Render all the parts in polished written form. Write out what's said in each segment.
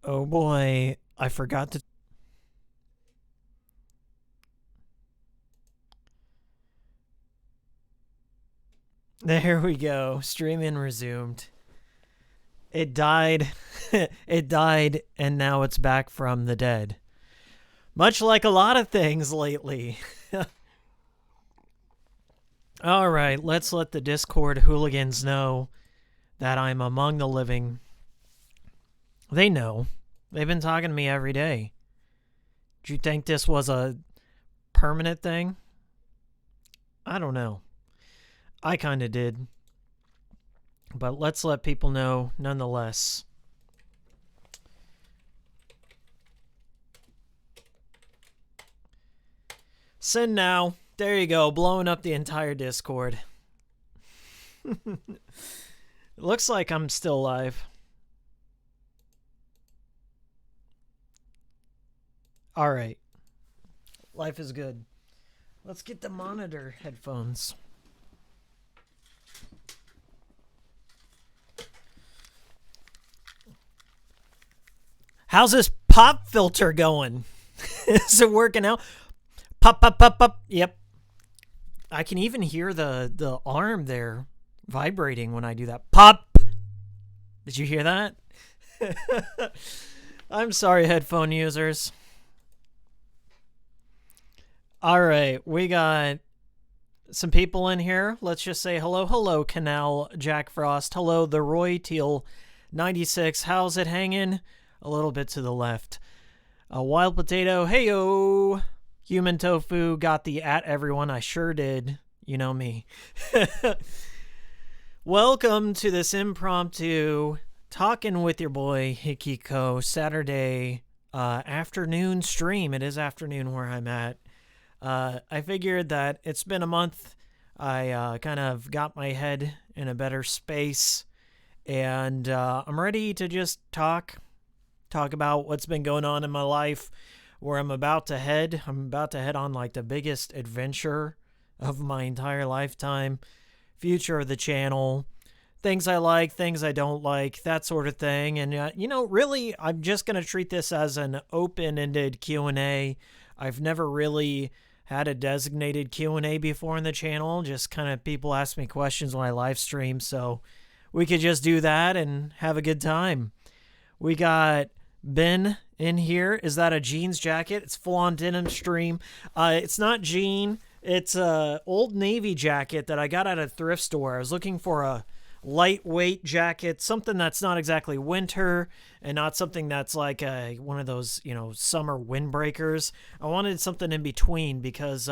Oh boy, I forgot to... There we go. Streaming resumed. It died. It died, and now it's back from the dead. Much like a lot of things lately. Alright, let's let the Discord hooligans know that I'm among the living. They know. They've been talking to me every day. Do you think this was a permanent thing? I don't know. I kind of did. But let's let people know nonetheless. Send now. There you go, blowing up the entire Discord. Looks like I'm still live. Alright. Life is good. Let's get the monitor headphones. How's this pop filter going? Is it working out? Pop, pop, pop, pop. Yep. I can even hear the arm there vibrating when I do that. Pop! Did you hear that? I'm sorry, headphone users. Alright, we got some people in here. Let's just say hello. Hello, Canal Jack Frost. Hello, the Roy Teal 96. How's it hanging? A little bit to the left. Wild Potato. Heyo! Human Tofu. Got the at everyone. I sure did. You know me. Welcome to this impromptu talking with your boy Hikiko Saturday afternoon stream. It is afternoon where I'm at. I figured that it's been a month. I kind of got my head in a better space, and I'm ready to just talk about what's been going on in my life, where I'm about to head. I'm about to head on like the biggest adventure of my entire lifetime, future of the channel, things I like, things I don't like, that sort of thing. And, really, I'm just going to treat this as an open-ended Q&A. I've never really had a designated Q&A before in the channel, just kind of people ask me questions when I live stream, so we could just do that and have a good time. We got Ben in here. Is that a jeans jacket? It's full-on denim stream. It's not jean. It's a Old Navy jacket that I got at a thrift store. I was looking for a lightweight jacket, something that's not exactly winter and not something that's like one of those, summer windbreakers. I wanted something in between because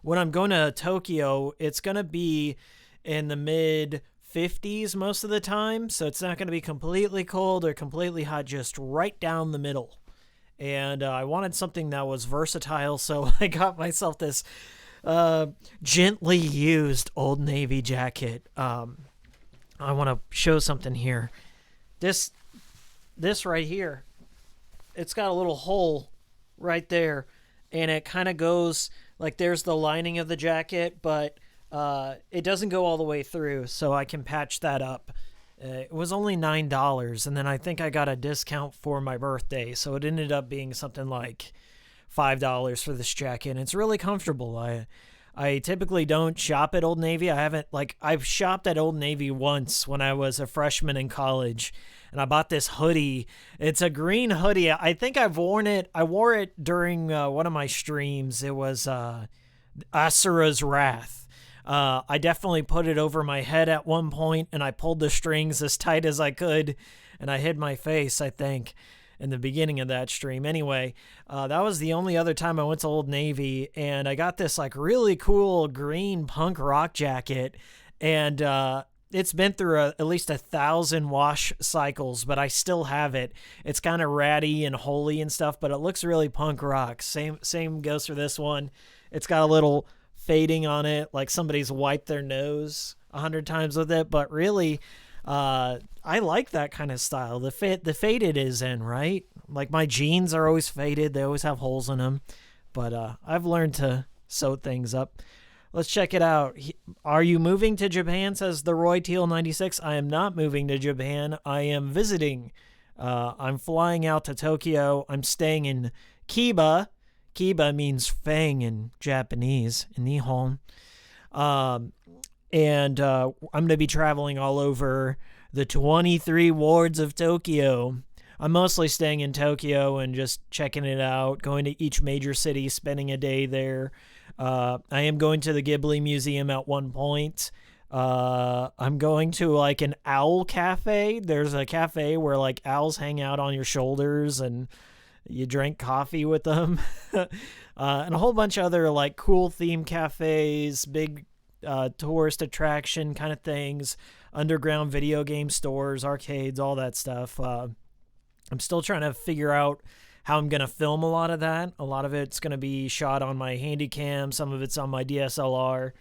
when I'm going to Tokyo, it's going to be in the mid 50s most of the time, so it's not going to be completely cold or completely hot, just right down the middle. And I wanted something that was versatile, so I got myself this gently used Old Navy jacket. I want to show something here. This right here, it's got a little hole right there, and it kind of goes like there's the lining of the jacket, but it doesn't go all the way through, so I can patch that up. It was only $9, and then I think I got a discount for my birthday, so it ended up being something like $5 for this jacket. And it's really comfortable. I typically don't shop at Old Navy. I've shopped at Old Navy once when I was a freshman in college, and I bought this hoodie. It's a green hoodie. I think I've worn it. I wore it during one of my streams. It was Asura's Wrath. I definitely put it over my head at one point, and I pulled the strings as tight as I could, and I hid my face, I think, in the beginning of that stream. Anyway, that was the only other time I went to Old Navy, and I got this like really cool green punk rock jacket, and it's been through at least 1,000 wash cycles, but I still have it. It's kind of ratty and holy and stuff, but it looks really punk rock. Same goes for this one. It's got a little fading on it, like somebody's wiped their nose 100 times with it, but really, I like that kind of style. The faded is in, right? Like my jeans are always faded. They always have holes in them, but I've learned to sew things up. Let's check it out. Are you moving to Japan? Says the Roy Teal 96. I am not moving to Japan. I am visiting I'm flying out to Tokyo. I'm staying in Kiba. Kiba means fang in Japanese, in Nihon. And I'm going to be traveling all over the 23 wards of Tokyo. I'm mostly staying in Tokyo and just checking it out, going to each major city, spending a day there. I am going to the Ghibli Museum at one point. I'm going to like an owl cafe. There's a cafe where like owls hang out on your shoulders and you drink coffee with them. And a whole bunch of other like cool theme cafes, big tourist attraction kind of things, underground video game stores, arcades, all that stuff. I'm still trying to figure out how I'm going to film a lot of that. A lot of it's going to be shot on my Handycam. Some of it's on my DSLR.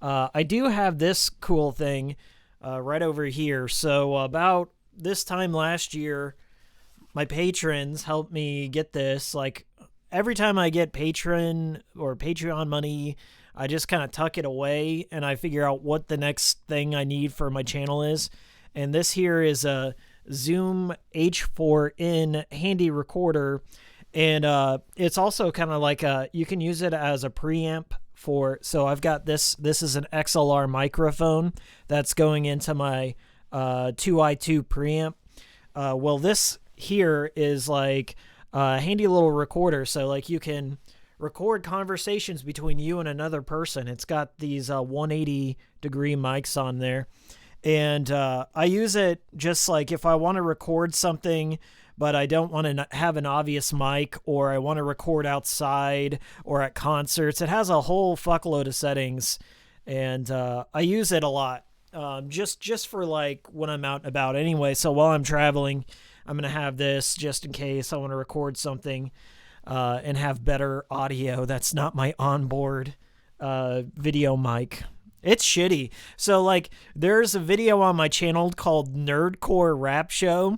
I do have this cool thing right over here. So about this time last year, my patrons helped me get this. Like every time I get Patreon money, I just kind of tuck it away and I figure out what the next thing I need for my channel is. And this here is a Zoom H4n handy recorder. And it's also kind of like you can use it as a preamp so I've got this is an XLR microphone that's going into my 2i2 preamp. Well, this here is like a handy little recorder. So like you can record conversations between you and another person. It's got these 180 degree mics on there. And I use it just like if I want to record something, but I don't want to have an obvious mic, or I want to record outside or at concerts. It has a whole fuckload of settings, and I use it a lot just for like when I'm out and about anyway. So while I'm traveling, I'm going to have this just in case I want to record something and have better audio. That's not my onboard video mic. It's shitty. So like there's a video on my channel called Nerdcore Rap Show,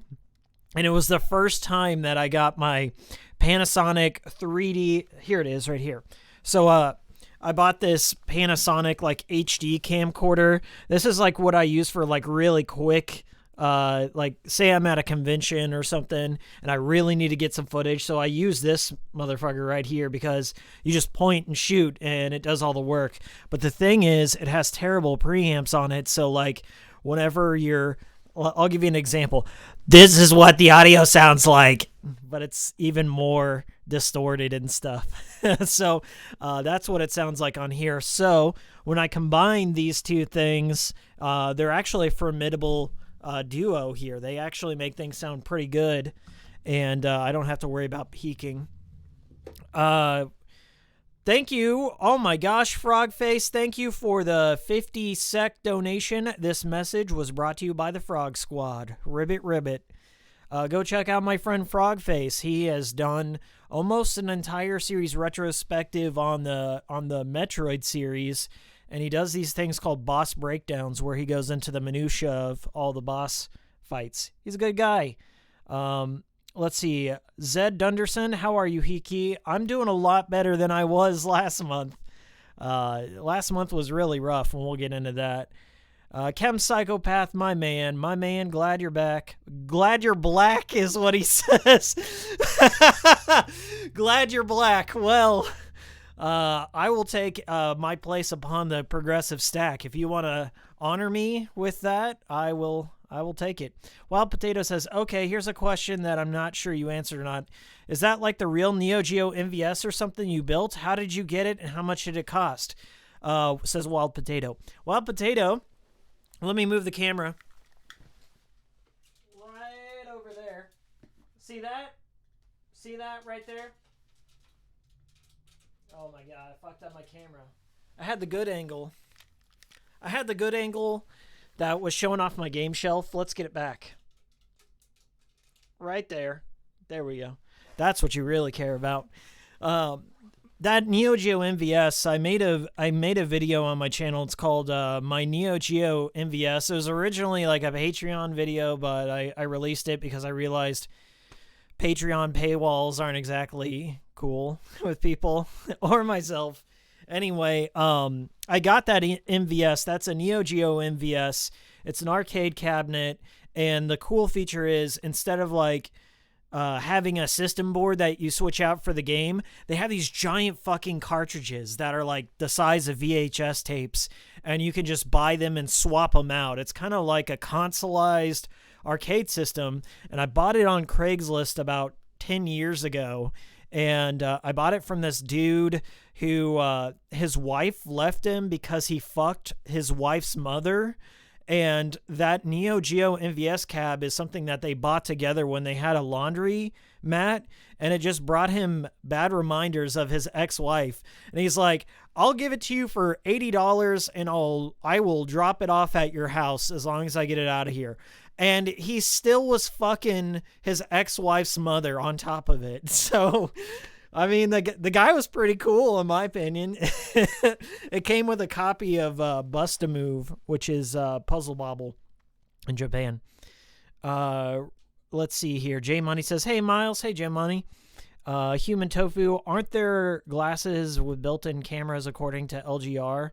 and it was the first time that I got my Panasonic 3D. Here it is right here. So I bought this Panasonic like HD camcorder. This is like what I use for like really quick, like say I'm at a convention or something and I really need to get some footage. So I use this motherfucker right here because you just point and shoot and it does all the work. But the thing is, it has terrible preamps on it. So like whenever I'll give you an example. This is what the audio sounds like, but it's even more distorted and stuff. So that's what it sounds like on here. So when I combine these two things, they're actually a formidable duo here. They actually make things sound pretty good, and I don't have to worry about peaking. Thank you. Oh my gosh, Frogface, thank you for the 50 sec donation. This message was brought to you by the Frog Squad. Ribbit, ribbit. Go check out my friend Frogface. He has done almost an entire series retrospective on the Metroid series, and he does these things called boss breakdowns where he goes into the minutia of all the boss fights. He's a good guy. Let's see. Zed Dunderson, how are you, Hiki? I'm doing a lot better than I was last month. Last month was really rough, and we'll get into that. Chem Psychopath, my man, glad you're back. Glad you're black is what he says. Glad you're black. Well, I will take my place upon the progressive stack. If you want to honor me with that, I will take it. Wild Potato says, okay, here's a question that I'm not sure you answered or not. Is that like the real Neo Geo MVS or something you built? How did you get it and how much did it cost? Says Wild Potato. Wild Potato, let me move the camera. Right over there. See that? See that right there? Oh my god, I fucked up my camera. I had the good angle. That was showing off my game shelf. Let's get it back. Right there. There we go. That's what you really care about. That Neo Geo MVS, I made a video on my channel. It's called My Neo Geo MVS. It was originally like a Patreon video, but I released it because I realized Patreon paywalls aren't exactly cool with people or myself. Anyway, I got that MVS. That's a Neo Geo MVS. It's an arcade cabinet, And the cool feature is, instead of like having a system board that you switch out for the game, they have these giant fucking cartridges that are like the size of VHS tapes, and you can just buy them and swap them out. It's kind of like a consoleized arcade system, and I bought it on Craigslist about 10 years ago, and I bought it from this dude who his wife left him because he fucked his wife's mother. And that Neo Geo MVS cab is something that they bought together when they had a laundry mat, and it just brought him bad reminders of his ex-wife. And he's like, I'll give it to you for $80 and I will drop it off at your house as long as I get it out of here. And he still was fucking his ex-wife's mother on top of it. So, I mean, the guy was pretty cool, in my opinion. It came with a copy of Bust-A-Move, which is Puzzle Bobble in Japan. Let's see here. J Money says, hey, Miles. Hey, J Money. Human Tofu, aren't there glasses with built-in cameras according to LGR?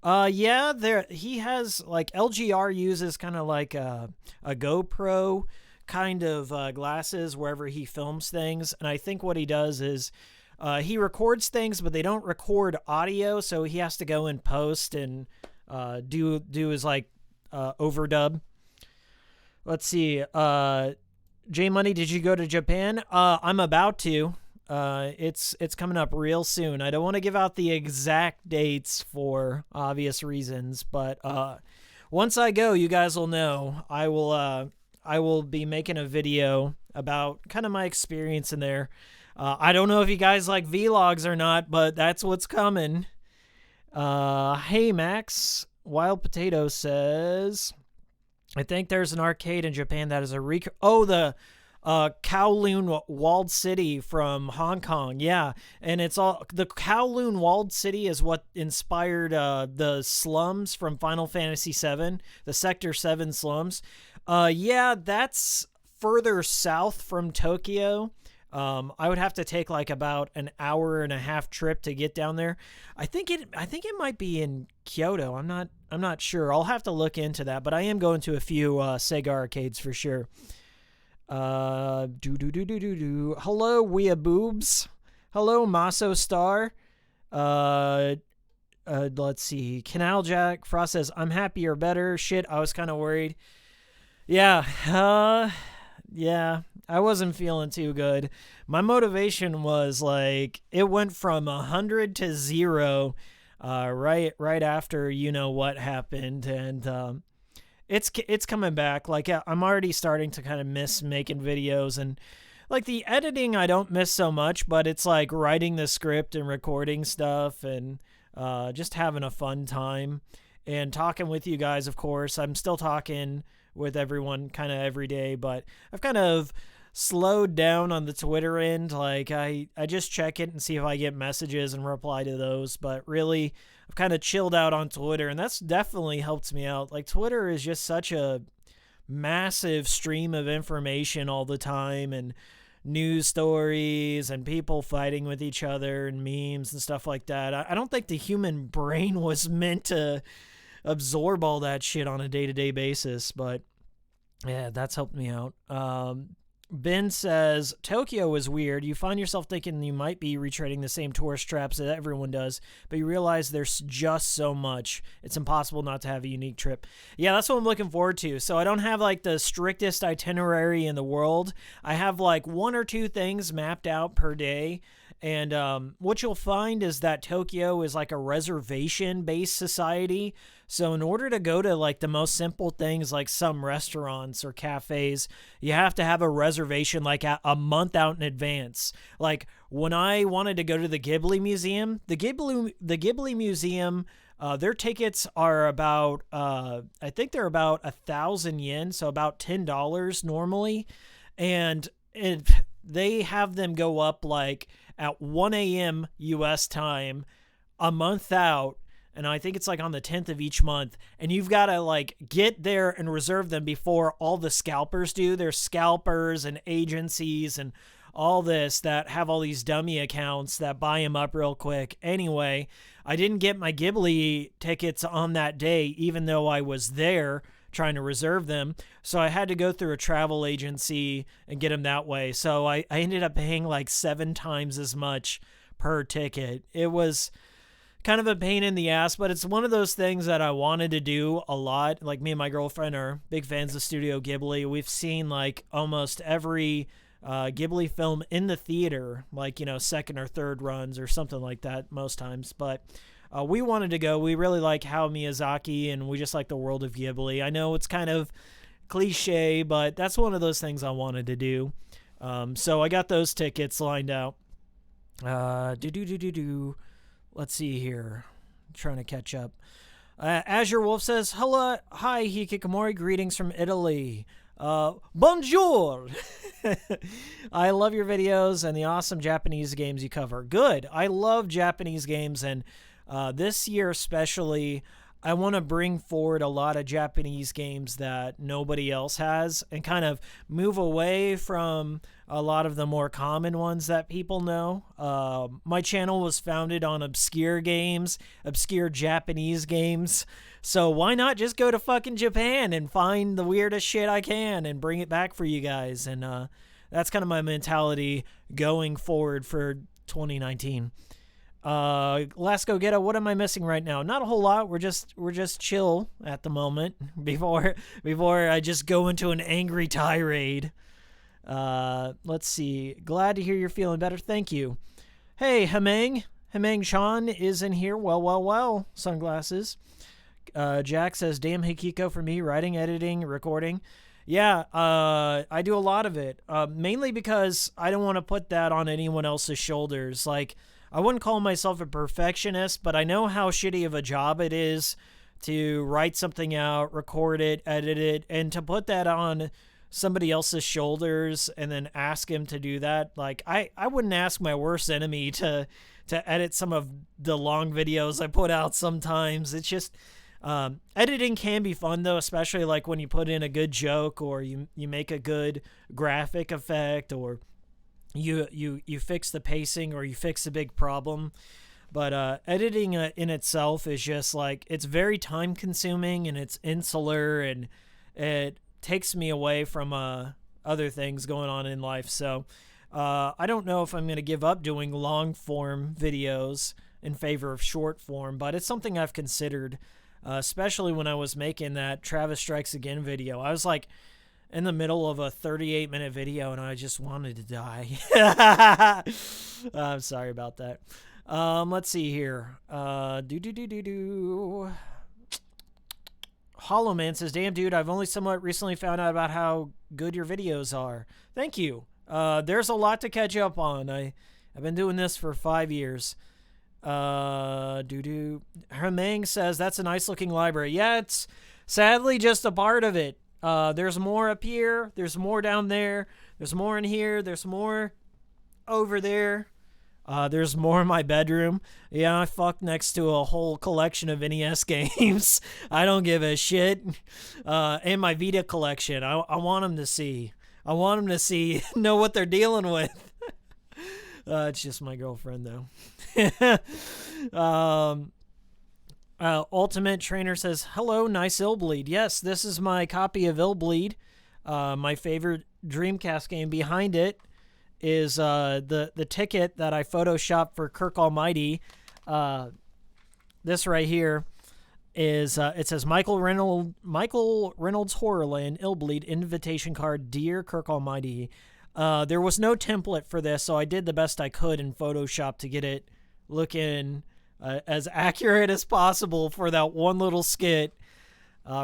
Yeah, he has, like, LGR uses kind of like a GoPro kind of glasses wherever he films things, and I think what he does is he records things, but they don't record audio, so he has to go in post and do his like overdub. Let's see. J Money, did you go to Japan? I'm about to. It's coming up real soon. I don't want to give out the exact dates for obvious reasons, but once I go, you guys will know. I will be making a video about kind of my experience in there. I don't know if you guys like vlogs or not, but that's what's coming. Hey, Max. Wild Potato says, I think there's an arcade in Japan that is a the Kowloon Walled City from Hong Kong. Yeah, and it's all the Kowloon Walled City is what inspired the slums from Final Fantasy VII, the Sector 7 slums. Yeah, that's further south from Tokyo. I would have to take like about an hour and a half trip to get down there. I think it might be in Kyoto. I'm not sure. I'll have to look into that, but I am going to a few Sega arcades for sure. Hello, Weeaboobs. Hello, Maso Star. Let's see. Canal Jack Frost says, I'm happy or better. Shit, I was kind of worried. Yeah, yeah, I wasn't feeling too good. My motivation was like, it went from 100 to 0 right after you know what happened, and it's coming back. Like, I'm already starting to kind of miss making videos, and like the editing I don't miss so much, but it's like writing the script and recording stuff and just having a fun time and talking with you guys. Of course, I'm still talking with everyone kind of every day, but I've kind of slowed down on the Twitter end. Like I just check it and see if I get messages and reply to those, but really I've kind of chilled out on Twitter, and that's definitely helped me out. Like, Twitter is just such a massive stream of information all the time, and news stories and people fighting with each other and memes and stuff like that. I don't think the human brain was meant to absorb all that shit on a day-to-day basis, but yeah, that's helped me out. Ben says, Tokyo is weird. You find yourself thinking you might be retreading the same tourist traps that everyone does, but you realize there's just so much. It's impossible not to have a unique trip. Yeah, that's what I'm looking forward to. So I don't have like the strictest itinerary in the world. I have like 1 or 2 things mapped out per day. And what you'll find is that Tokyo is like a reservation-based society. So in order to go to like the most simple things like some restaurants or cafes, you have to have a reservation like a month out in advance. Like when I wanted to go to the Ghibli Museum, the Ghibli Museum, their tickets are about, I think they're about 1,000 yen, so about $10 normally. And they have them go up like at 1 a.m. U.S. time a month out, and I think it's like on the 10th of each month, and you've got to like get there and reserve them before all the scalpers do. There's scalpers and agencies and all this that have all these dummy accounts that buy them up real quick. Anyway, I didn't get my Ghibli tickets on that day, even though I was there trying to reserve them. So I had to go through a travel agency and get them that way. So I ended up paying like 7 times as much per ticket. It was kind of a pain in the ass, but it's one of those things that I wanted to do a lot. Like, me and my girlfriend are big fans of Studio Ghibli. We've seen like almost every Ghibli film in the theater, like, second or third runs or something like that most times. But we wanted to go. We really like Hayao Miyazaki, and we just like the world of Ghibli. I know it's kind of cliche, but that's one of those things I wanted to do. So I got those tickets lined out. Let's see here. I'm trying to catch up. Azure Wolf says, hello, hi, Hikikomori, greetings from Italy. Bonjour! I love your videos and the awesome Japanese games you cover. Good. I love Japanese games, and this year especially, I want to bring forward a lot of Japanese games that nobody else has and kind of move away from a lot of the more common ones that people know. My channel was founded on obscure games, obscure Japanese games. So why not just go to fucking Japan and find the weirdest shit I can and bring it back for you guys? And that's kind of my mentality going forward for 2019. Last Go Ghetto, what am I missing right now? Not a whole lot. We're just chill at the moment before I just go into an angry tirade. Let's see. Glad to hear you're feeling better. Thank you. Hey, Hemang Chan is in here. Well. Sunglasses. Jack says, damn Hikiko for me, writing, editing, recording. Yeah, I do a lot of it. Mainly because I don't want to put that on anyone else's shoulders. Like, I wouldn't call myself a perfectionist, but I know how shitty of a job it is to write something out, record it, edit it, and to put that on somebody else's shoulders and then ask him to do that. Like, I wouldn't ask my worst enemy to edit some of the long videos I put out sometimes. It's just, editing can be fun though, especially like when you put in a good joke or you make a good graphic effect, or you fix the pacing, or you fix a big problem. But editing in itself is just like, it's very time consuming and it's insular, and it takes me away from other things going on in life. So I don't know if I'm going to give up doing long form videos in favor of short form, but it's something I've considered, especially when I was making that Travis Strikes Again video. I was like in the middle of a 38-minute video and I just wanted to die. I'm sorry about that. Let's see here. Hollow Man says, damn dude, I've only somewhat recently found out about how good your videos are. Thank you. There's a lot to catch up on. I've been doing this for 5 years. Hermang says, that's a nice looking library. Yeah, it's sadly just a part of it. There's more up here, there's more down there, there's more in here, there's more over there, there's more in my bedroom. Yeah, I fucked next to a whole collection of NES games. I don't give a shit. And my Vita collection, I want them to see. I want them to see, know what they're dealing with. It's just my girlfriend, though. Ultimate Trainer says, hello, nice Illbleed. Yes, this is my copy of Illbleed. My favorite Dreamcast game. Behind it is the ticket that I photoshopped for Kirk Almighty. This right here is, it says Michael Reynolds Horrorland Illbleed invitation card, Dear Kirk Almighty. There was no template for this, so I did the best I could in Photoshop to get it looking as accurate as possible for that one little skit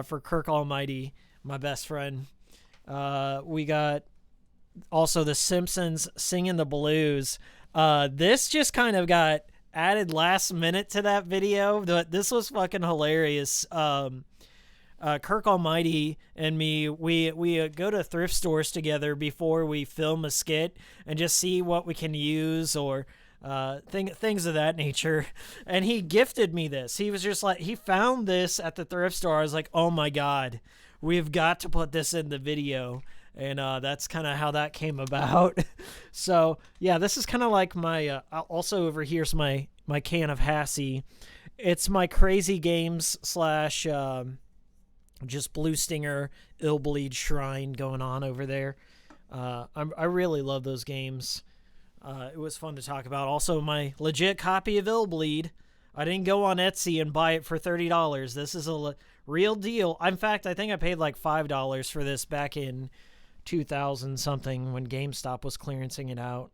for Kirk Almighty, my best friend. We got also The Simpsons Singing the Blues. This just kind of got added last minute to that video. This was fucking hilarious. Kirk Almighty and me, we go to thrift stores together before we film a skit and just see what we can use, or things of that nature. And he gifted me this. He was just like, he found this at the thrift store. I was like, oh my God, we've got to put this in the video. And that's kind of how that came about. So yeah, this is kind of like my, also over here's my can of Hassie. It's my crazy games / just Blue Stinger, Illbleed Shrine going on over there. I really love those games. It was fun to talk about. Also, my legit copy of Illbleed. I didn't go on Etsy and buy it for $30. This is a real deal. In fact, I think I paid like $5 for this back in 2000 something when GameStop was clearancing it out.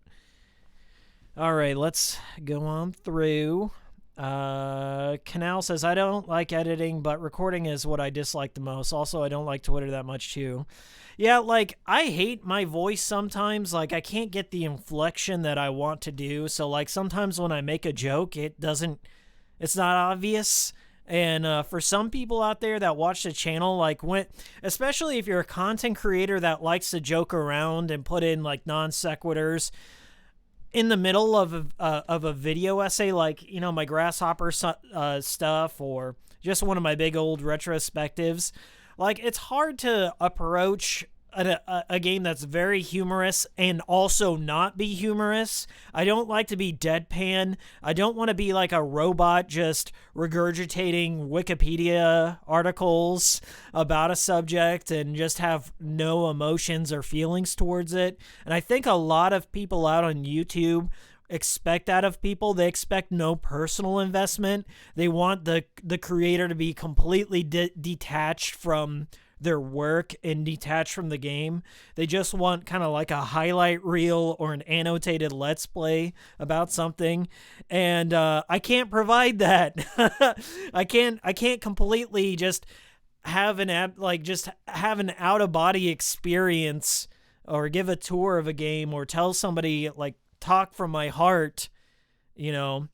All right, let's go on through. Canal says, I don't like editing, but recording is what I dislike the most. Also, I don't like Twitter that much too. Yeah, like, I hate my voice sometimes. Like, I can't get the inflection that I want to do. So, like, sometimes when I make a joke, it's not obvious. And for some people out there that watch the channel, like, especially if you're a content creator that likes to joke around and put in, like, non sequiturs in the middle of a video essay, like, you know, my grasshopper stuff, or just one of my big old retrospectives, like, it's hard to approach a game that's very humorous and also not be humorous. I don't like to be deadpan. I don't want to be like a robot just regurgitating Wikipedia articles about a subject and just have no emotions or feelings towards it. And I think a lot of people out on YouTube expect that of people. They expect no personal investment. They want the creator to be completely detached from their work and detached from the game. They just want kind of like a highlight reel or an annotated let's play about something, and I can't provide that. I can't completely just have an out of body experience or give a tour of a game or tell somebody, like, talk from my heart. You know,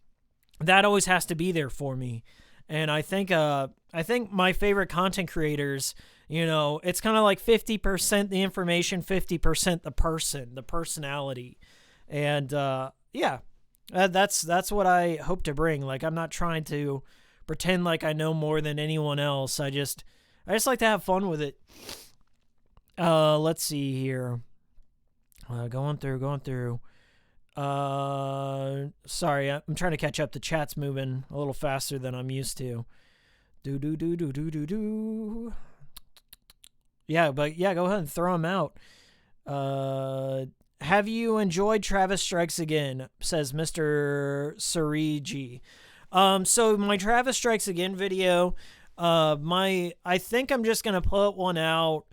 that always has to be there for me. And I think my favorite content creators, you know, it's kind of like 50% the information, 50% the personality. And yeah, that's what I hope to bring. Like, I'm not trying to pretend like I know more than anyone else. I just like to have fun with it. Let's see here. Going through. Sorry, I'm trying to catch up. The chat's moving a little faster than I'm used to. Do. Yeah, but yeah, go ahead and throw them out. Have you enjoyed Travis Strikes Again? Says Mr. Surigi. So my Travis Strikes Again video, I think I'm just gonna put one out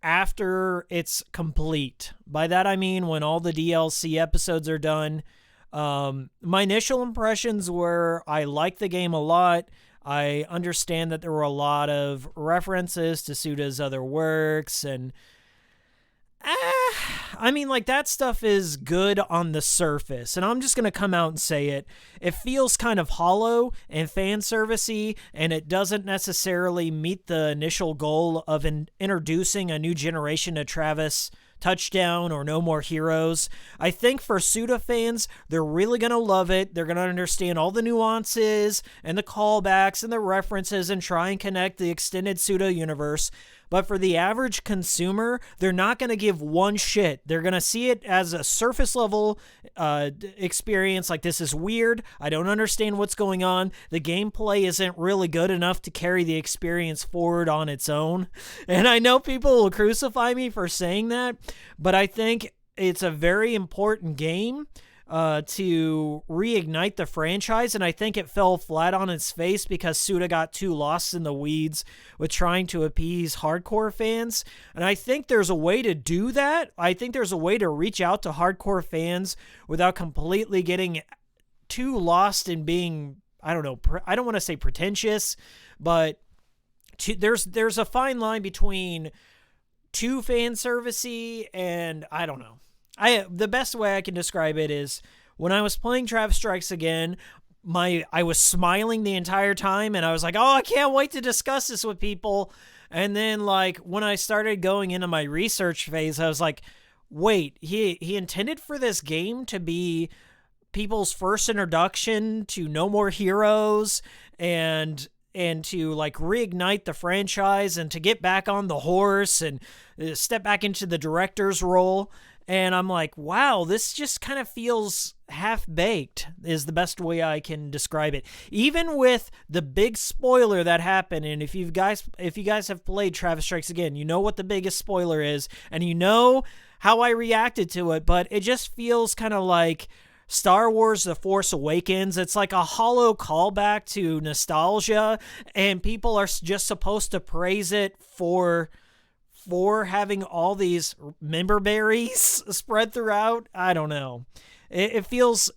after it's complete. By that I mean when all the DLC episodes are done. My initial impressions were I liked the game a lot. I understand that there were a lot of references to Suda's other works, and I mean, like, that stuff is good on the surface, and I'm just going to come out and say it. It feels kind of hollow and fan servicey, and it doesn't necessarily meet the initial goal of introducing a new generation to Travis Touchdown or No More Heroes. I think for Suda fans, they're really going to love it. They're going to understand all the nuances and the callbacks and the references and try and connect the extended Suda universe. But for the average consumer, they're not going to give one shit. They're going to see it as a surface level experience. Like, this is weird. I don't understand what's going on. The gameplay isn't really good enough to carry the experience forward on its own. And I know people will crucify me for saying that, but I think it's a very important game to reignite the franchise, and I think it fell flat on its face because Suda got too lost in the weeds with trying to appease hardcore fans. And I think there's a way to do that. I think there's a way to reach out to hardcore fans without completely getting too lost in being, I don't know, I don't want to say pretentious, but there's a fine line between too fan servicey and I don't know. The best way I can describe it is when I was playing Travis Strikes Again, I was smiling the entire time, and I was like, oh, I can't wait to discuss this with people. And then, like, when I started going into my research phase, I was like, wait, he intended for this game to be people's first introduction to No More Heroes and to, like, reignite the franchise and to get back on the horse and step back into the director's role. And I'm like, wow, this just kind of feels half-baked is the best way I can describe it. Even with the big spoiler that happened, and if you guys have played Travis Strikes Again, you know what the biggest spoiler is, and you know how I reacted to it, but it just feels kind of like Star Wars The Force Awakens. It's like a hollow callback to nostalgia, and people are just supposed to praise it for having all these member berries spread throughout. I don't know. It feels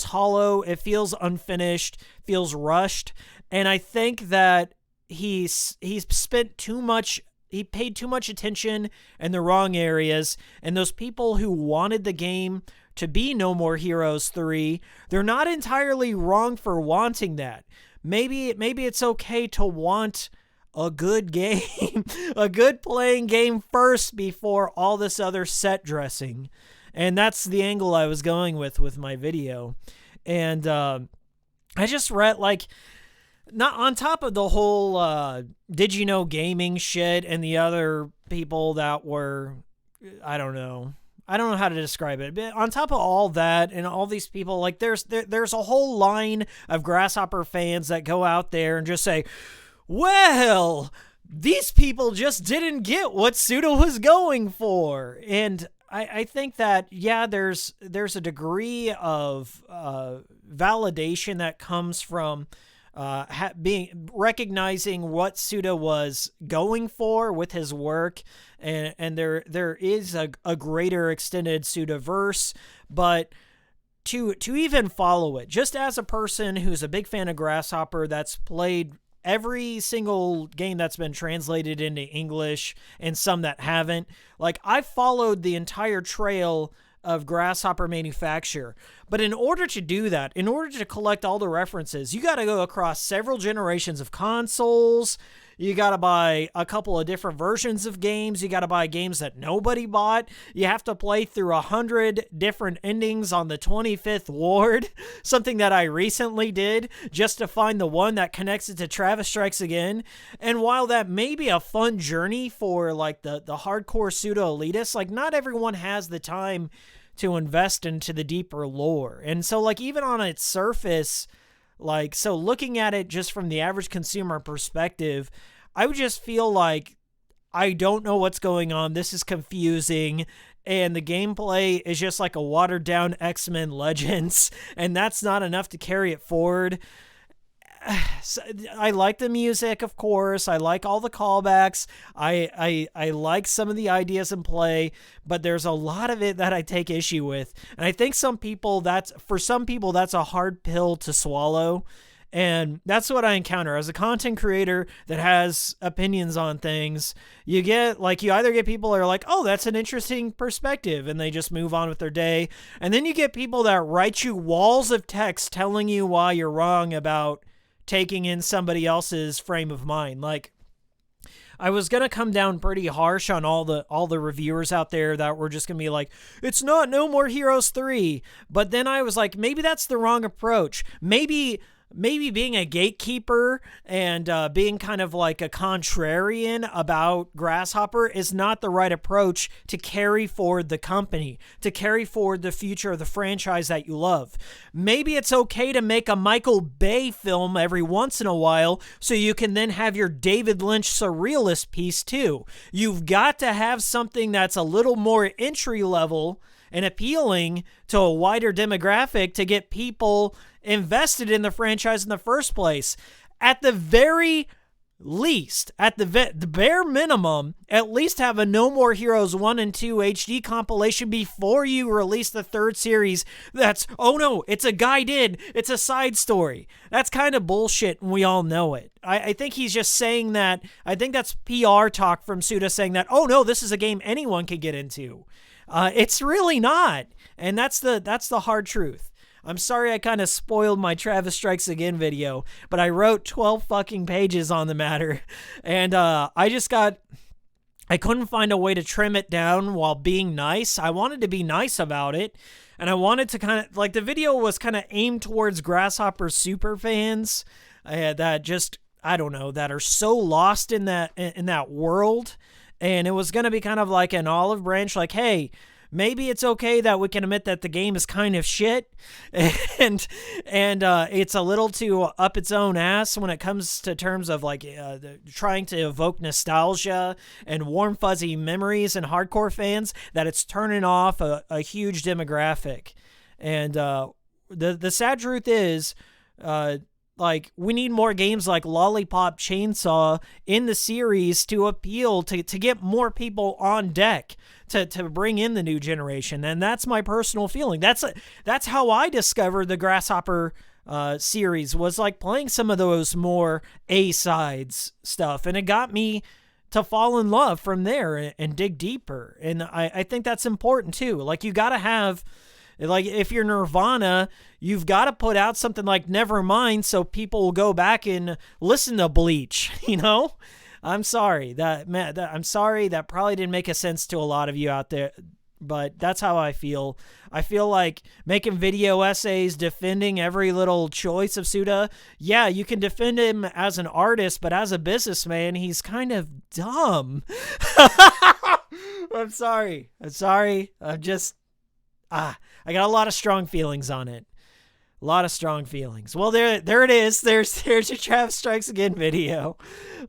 hollow. It feels unfinished. Feels rushed. And I think that he's spent too much. He paid too much attention in the wrong areas. And those people who wanted the game to be No More Heroes 3, they're not entirely wrong for wanting that. Maybe it's okay to want a good game, a good playing game first before all this other set dressing. And that's the angle I was going with my video. And I just read, like, not on top of the whole did you know gaming shit and the other people that were, I don't know how to describe it. But on top of all that and all these people, like there's a whole line of Grasshopper fans that go out there and just say, well, these people just didn't get what Suda was going for. And I think that, yeah, there's a degree of validation that comes from recognizing what Suda was going for with his work, and there is a greater extended Suda-verse, but to even follow it, just as a person who's a big fan of Grasshopper, that's played every single game that's been translated into English and some that haven't, like, I followed the entire trail of Grasshopper manufacture. But in order to do that, in order to collect all the references, you got to go across several generations of consoles. You got to buy a couple of different versions of games. You got to buy games that nobody bought. You have to play through 100 different endings on the 25th Ward, something that I recently did just to find the one that connects it to Travis Strikes Again. And while that may be a fun journey for like the hardcore pseudo-elitists, like not everyone has the time to invest into the deeper lore. And so like even on its surface, like, so looking at it just from the average consumer perspective, I would just feel like I don't know what's going on. This is confusing. And the gameplay is just like a watered down X-Men Legends. And that's not enough to carry it forward. So I like the music, of course. I like all the callbacks. I like some of the ideas in play, but there's a lot of it that I take issue with. And I think for some people that's a hard pill to swallow. And that's what I encounter as a content creator that has opinions on things. You either get people that are like, oh, that's an interesting perspective, and they just move on with their day. And then you get people that write you walls of text telling you why you're wrong about taking in somebody else's frame of mind. Like, I was going to come down pretty harsh on all the reviewers out there that were just going to be like, it's not No More Heroes 3. But then I was like, maybe that's the wrong approach. Maybe being a gatekeeper and being kind of like a contrarian about Grasshopper is not the right approach to carry forward the company, to carry forward the future of the franchise that you love. Maybe it's okay to make a Michael Bay film every once in a while so you can then have your David Lynch surrealist piece too. You've got to have something that's a little more entry level and appealing to a wider demographic to get people invested in the franchise in the first place. At the very least, at the bare minimum, at least have a No More Heroes 1 and 2 HD compilation before you release the third series. That's, oh no, it's a guy it's a side story. That's kind of bullshit, and we all know it. I think he's just saying that. I think that's PR talk from Suda saying that, oh no, this is a game anyone can get into. It's really not. And that's the hard truth. I'm sorry I kind of spoiled my Travis Strikes Again video, but I wrote 12 fucking pages on the matter. And I couldn't find a way to trim it down while being nice. I wanted to be nice about it. And I wanted to kind of, like, the video was kind of aimed towards Grasshopper super fans that just, I don't know, that are so lost in that world. And it was going to be kind of like an olive branch, like, hey, maybe it's okay that we can admit that the game is kind of shit, and it's a little too up its own ass when it comes to terms of like trying to evoke nostalgia and warm fuzzy memories and hardcore fans, that it's turning off a huge demographic. And the sad truth is, like, we need more games like Lollipop Chainsaw in the series to appeal to get more people on deck to bring in the new generation. And that's my personal feeling. That's how I discovered the Grasshopper series, was like playing some of those more A-sides stuff. And it got me to fall in love from there and dig deeper. And I think that's important too. Like, you got to have, like, if you're Nirvana, you've got to put out something like Nevermind so people will go back and listen to Bleach, you know? I'm sorry. I'm sorry. That probably didn't make a sense to a lot of you out there, but that's how I feel. I feel like making video essays defending every little choice of Suda. Yeah, you can defend him as an artist, but as a businessman, he's kind of dumb. I'm sorry. I'm just... I got a lot of strong feelings on it. A lot of strong feelings. Well, there it is. There's your Travis Strikes Again video.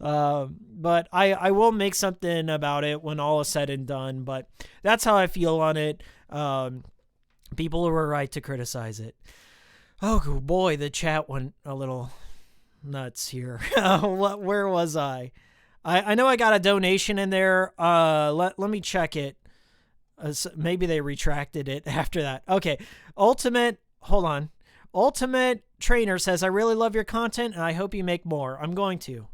But I will make something about it when all is said and done. But that's how I feel on it. People were right to criticize it. Oh, boy, the chat went a little nuts here. Where was I? I know I got a donation in there. Let me check it. Maybe they retracted it after that. Okay. Hold on. Ultimate Trainer says, I really love your content and I hope you make more. I'm going to.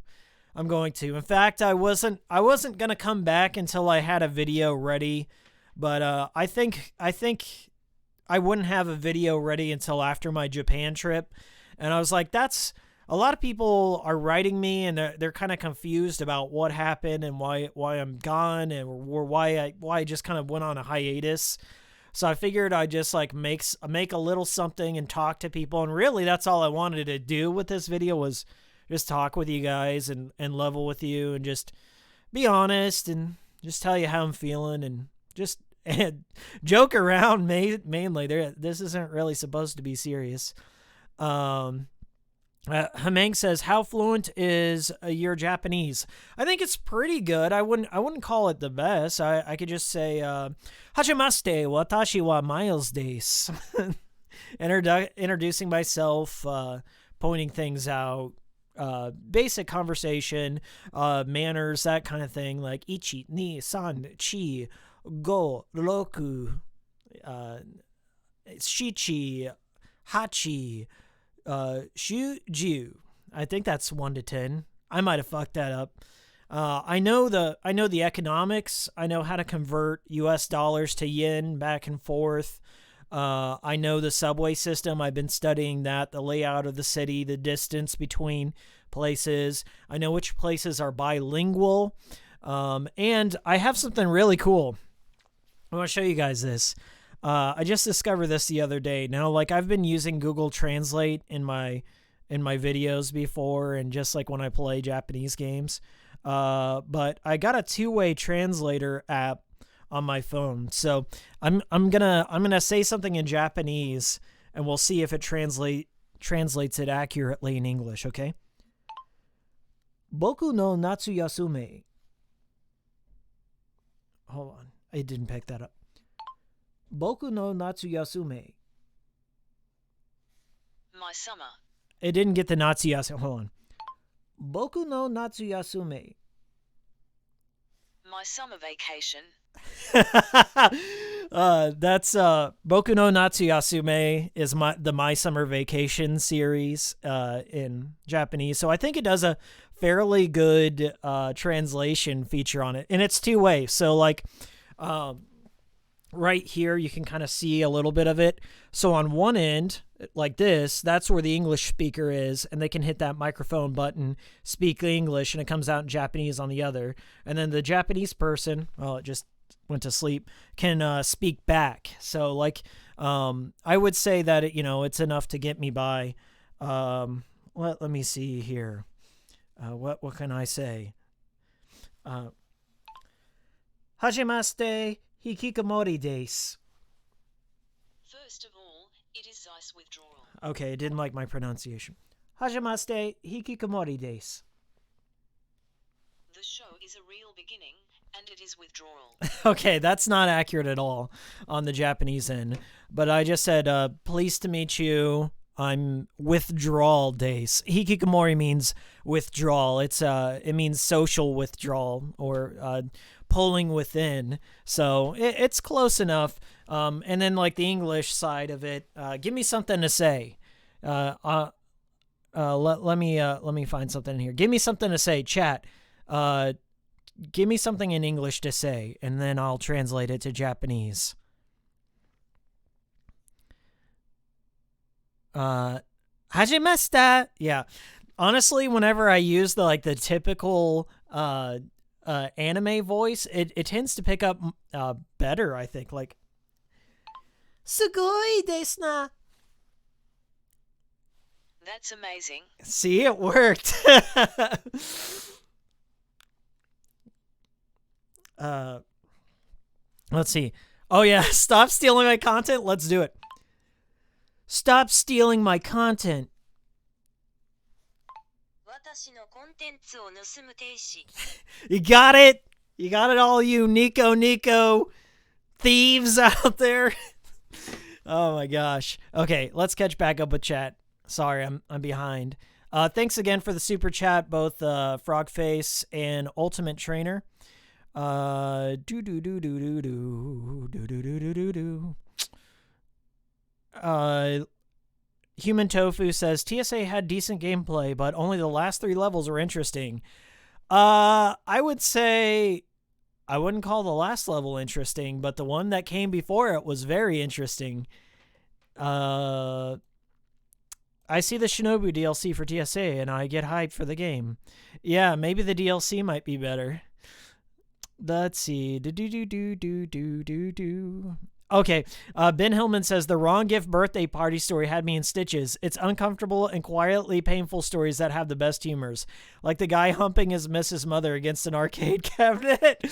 In fact, I wasn't going to come back until I had a video ready, but I think I wouldn't have a video ready until after my Japan trip. And I was like, a lot of people are writing me and they're kind of confused about what happened and why I'm gone, and or why I just kind of went on a hiatus. So I figured I'd just like make a little something and talk to people. And really that's all I wanted to do with this video, was just talk with you guys and level with you and just be honest and just tell you how I'm feeling and just joke around mainly. This isn't really supposed to be serious. Hamang says, how fluent is your Japanese? I think it's pretty good. I wouldn't call it the best. I could just say, Hajimashite, watashi wa Miles desu. Introducing myself, pointing things out, basic conversation, manners, that kind of thing, like ichi, ni, san, chi, go, roku, shichi, hachi, shuju. I think that's 1 to 10. I might have fucked that up. I know the economics. I know how to convert US dollars to yen back and forth. I know the subway system. I've been studying that, the layout of the city, the distance between places. I know which places are bilingual. And I have something really cool. I want to show you guys this. I just discovered this the other day. Now, like, I've been using Google Translate in my videos before, and just like when I play Japanese games. But I got a two-way translator app on my phone. So I'm gonna say something in Japanese, and we'll see if it translates it accurately in English. Okay. Boku no Natsuyasume. Hold on, I didn't pick that up. Boku no Natsuyasume. My summer. It didn't get the Natsuyasume. Hold on. Boku no Natsuyasume. My summer vacation. That's Boku no Natsuyasume is the My Summer Vacation series in Japanese. So I think it does a fairly good translation feature on it, and it's two-way. So like right here you can kind of see a little bit of it. So on one end, like this, that's where the English speaker is, and they can hit that microphone button, speak English, and it comes out in Japanese on the other. And then the Japanese person, well, it just went to sleep, can speak back. So like I would say that it's enough to get me by. Let me see here. What can I say? Hajimashite, Hikikomori desu. First of all, it is ice withdrawal. Okay, didn't like my pronunciation. Hajimashite Hikikomori desu. The show is a real beginning, and it is withdrawal. Okay, that's not accurate at all on the Japanese end. But I just said, pleased to meet you. I'm withdrawal days. Hikikomori means withdrawal. It means social withdrawal or pulling within. So it's close enough. And then like the English side of it, give me something to say. Let me find something in here. Give me something to say, chat. Give me something in English to say, and then I'll translate it to Japanese. Hajimashita. Yeah. Honestly, whenever I use the typical anime voice, it tends to pick up better, I think. Like, sugoi desu na. That's amazing. See, it worked. Let's see. Oh yeah, stop stealing my content. Let's do it. Stop stealing my content. You got it? You got it all, you Nico thieves out there. Oh my gosh. Okay, let's catch back up with chat. Sorry, I'm behind. Thanks again for the super chat, both Frogface and Ultimate Trainer. Human Tofu says TSA had decent gameplay, but only the last 3 levels were interesting. I would say I wouldn't call the last level interesting, but the one that came before it was very interesting. I see the Shinobu DLC for TSA and I get hyped for the game. Yeah, maybe the DLC might be better. Let's see. Okay. Ben Hillman says the wrong gift birthday party story had me in stitches. It's uncomfortable and quietly painful stories that have the best humors. Like the guy humping his Mrs. Mother against an arcade cabinet.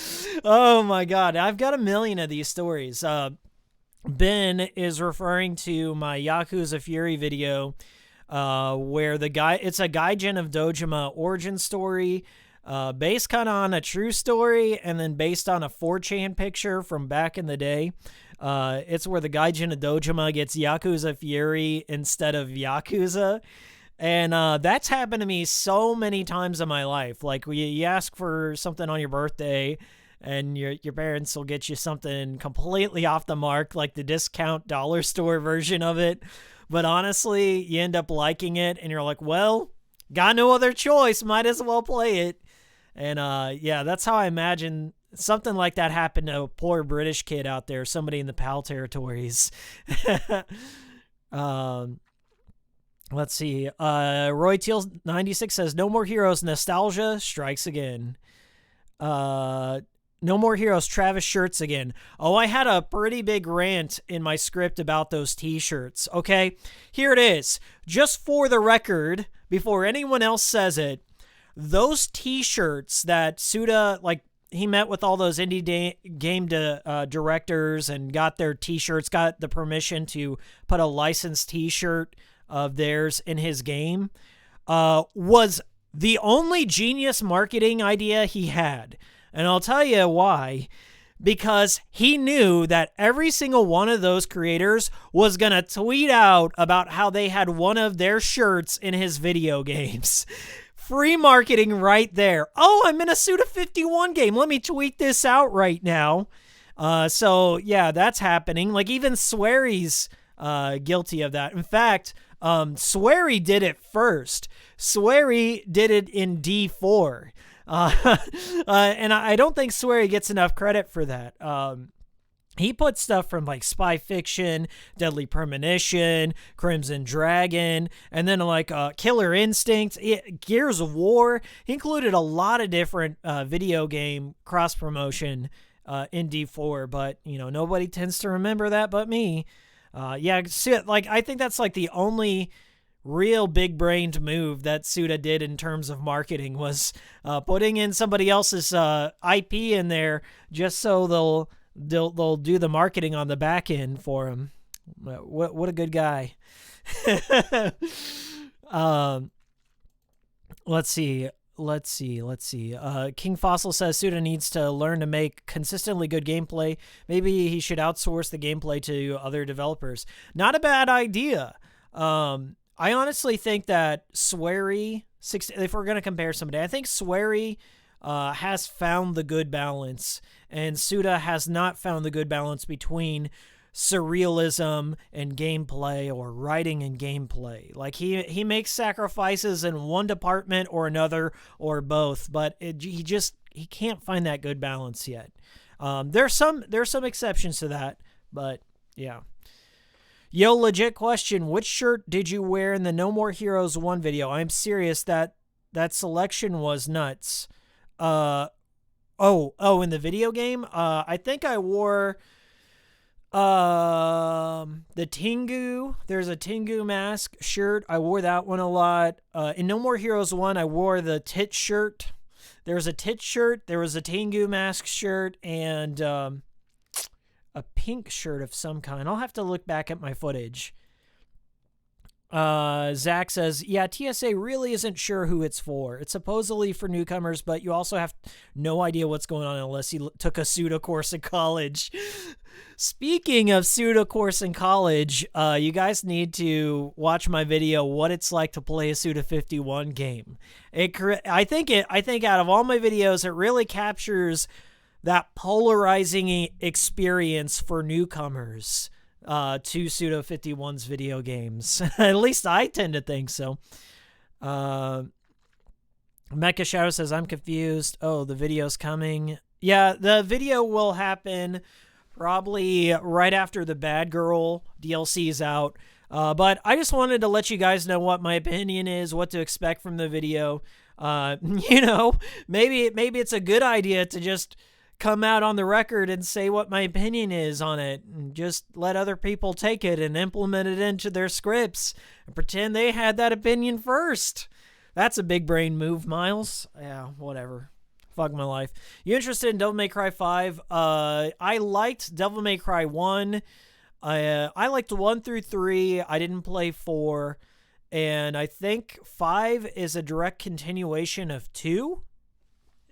Oh my God. I've got a million of these stories. Ben is referring to my Yakuza Fury video, where it's a Gaijin of Dojima origin story. Based kind of on a true story and then based on a 4chan picture from back in the day. It's where the Gaijin of Dojima gets Yakuza Fury instead of Yakuza. And that's happened to me so many times in my life. Like you ask for something on your birthday and your parents will get you something completely off the mark, like the discount dollar store version of it. But honestly, you end up liking it and you're like, well, got no other choice. Might as well play it. And yeah, that's how I imagine something like that happened to a poor British kid out there, somebody in the PAL territories. Let's see. Roy Teal 96 says, no more heroes. Nostalgia strikes again. No more heroes. Travis shirts again. Oh, I had a pretty big rant in my script about those t-shirts. Okay, here it is. Just for the record, before anyone else says it, those t-shirts that Suda, he met with all those indie game directors and got their t-shirts, got the permission to put a licensed t-shirt of theirs in his game, was the only genius marketing idea he had. And I'll tell you why. Because he knew that every single one of those creators was going to tweet out about how they had one of their shirts in his video games. Free marketing right there. Oh, I'm in a Suda 51 game. Let me tweet this out right now. So, yeah, that's happening. Like, even Swery's guilty of that. In fact, Swery did it first. Swery did it in D4. And I don't think Swery gets enough credit for that. He put stuff from like Spy Fiction, Deadly Premonition, Crimson Dragon, and then Killer Instinct, Gears of War. He included a lot of different video game cross promotion in D4, but nobody tends to remember that but me. Yeah, I think that's the only real big-brained move that Suda did in terms of marketing was putting in somebody else's IP in there just so they'll do the marketing on the back end for him. What a good guy. Let's see. King Fossil says Suda needs to learn to make consistently good gameplay. Maybe he should outsource the gameplay to other developers. Not a bad idea. I honestly think that Swery, if we're going to compare somebody, I think Swery has found the good balance, and Suda has not found the good balance between surrealism and gameplay, or writing and gameplay. Like he makes sacrifices in one department or another, or both, but he can't find that good balance yet. There's some exceptions to that, but yeah. Yo, legit question, which shirt did you wear in the No More Heroes 1 video? I'm serious, that selection was nuts. In the video game, I think I wore the Tengu. There's a Tengu mask shirt. I wore that one a lot. In No More Heroes 1, I wore the tit shirt. There was a tit shirt, there was a Tengu mask shirt, and a pink shirt of some kind. I'll have to look back at my footage. Zach says, yeah, TSA really isn't sure who it's for. It's supposedly for newcomers, but you also have no idea what's going on unless you took a pseudo course in college. Speaking of pseudo course in college, you guys need to watch my video, what it's like to play a Suda 51 game. I think out of all my videos, it really captures that polarizing experience for newcomers to Suda 51's video games. At least I tend to think so. Mecha Shadow says, I'm confused. Oh, the video's coming. Yeah, the video will happen probably right after the Bad Girl DLC is out. But I just wanted to let you guys know what my opinion is, what to expect from the video. Maybe it's a good idea to just come out on the record and say what my opinion is on it, and just let other people take it and implement it into their scripts and pretend they had that opinion first. That's a big brain move, Miles. Yeah, whatever. Fuck my life. You interested in Devil May Cry 5? I liked Devil May Cry 1. I liked 1 through 3. I didn't play 4. And I think 5 is a direct continuation of 2.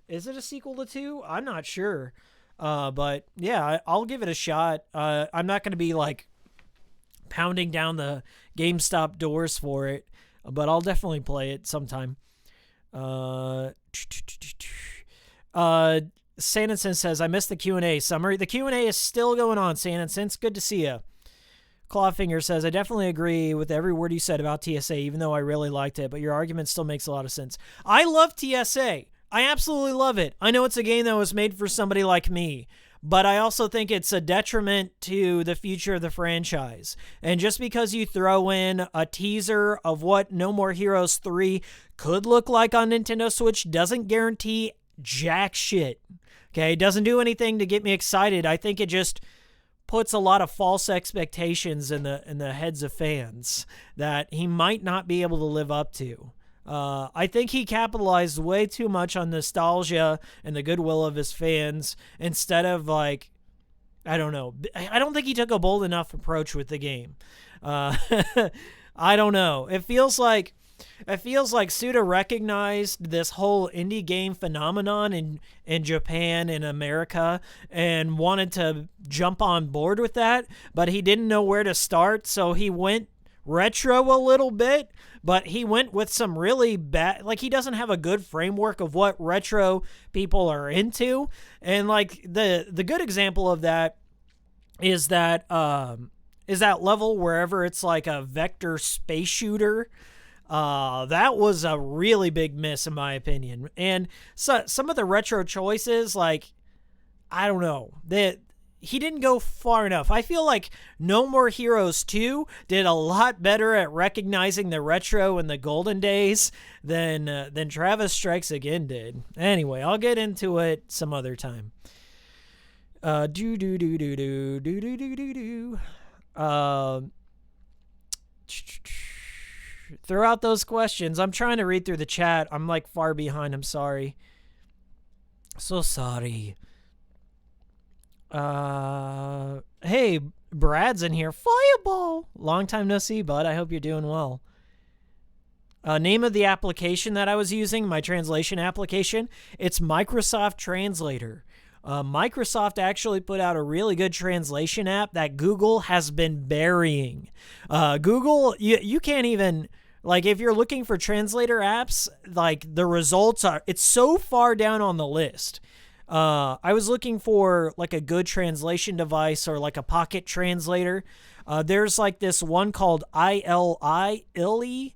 Is it a sequel to 2? I'm not sure. But yeah, I'll give it a shot. I'm not going to be like pounding down the GameStop doors for it, but I'll definitely play it sometime. Sanensen says, I missed the Q&A summary. The Q&A is still going on, Sanensen. It's good to see you. Clawfinger says, I definitely agree with every word you said about TSA, even though I really liked it, but your argument still makes a lot of sense. I love TSA. I absolutely love it. I know it's a game that was made for somebody like me, but I also think it's a detriment to the future of the franchise. And just because you throw in a teaser of what No More Heroes 3 could look like on Nintendo Switch doesn't guarantee jack shit. Okay, it doesn't do anything to get me excited. I think it just puts a lot of false expectations in the heads of fans that he might not be able to live up to. I think he capitalized way too much on nostalgia and the goodwill of his fans instead of, like, I don't know. I don't think he took a bold enough approach with the game. I don't know. It feels like Suda recognized this whole indie game phenomenon in Japan and America and wanted to jump on board with that, but he didn't know where to start, so he went retro a little bit, but he went with some really bad, like, he doesn't have a good framework of what retro people are into. And like the good example of that is that level wherever it's like a vector space shooter. That was a really big miss in my opinion. And so some of the retro choices, like, I don't know, he didn't go far enough. I feel like No More Heroes 2 did a lot better at recognizing the retro in the golden days than Travis Strikes Again did. Anyway, I'll get into it some other time. Throw out those questions. I'm trying to read through the chat. I'm like far behind. I'm sorry. So sorry. Hey, Brad's in here. Fireball. Long time no see, bud. I hope you're doing well. Name of the application that I was using, my translation application, it's Microsoft Translator. Microsoft actually put out a really good translation app that Google has been burying. Google, you can't even, like, if you're looking for translator apps, like, the results are, it's so far down on the list. I was looking for, like, a good translation device or, like, a pocket translator. There's, like, this one called Illbleed.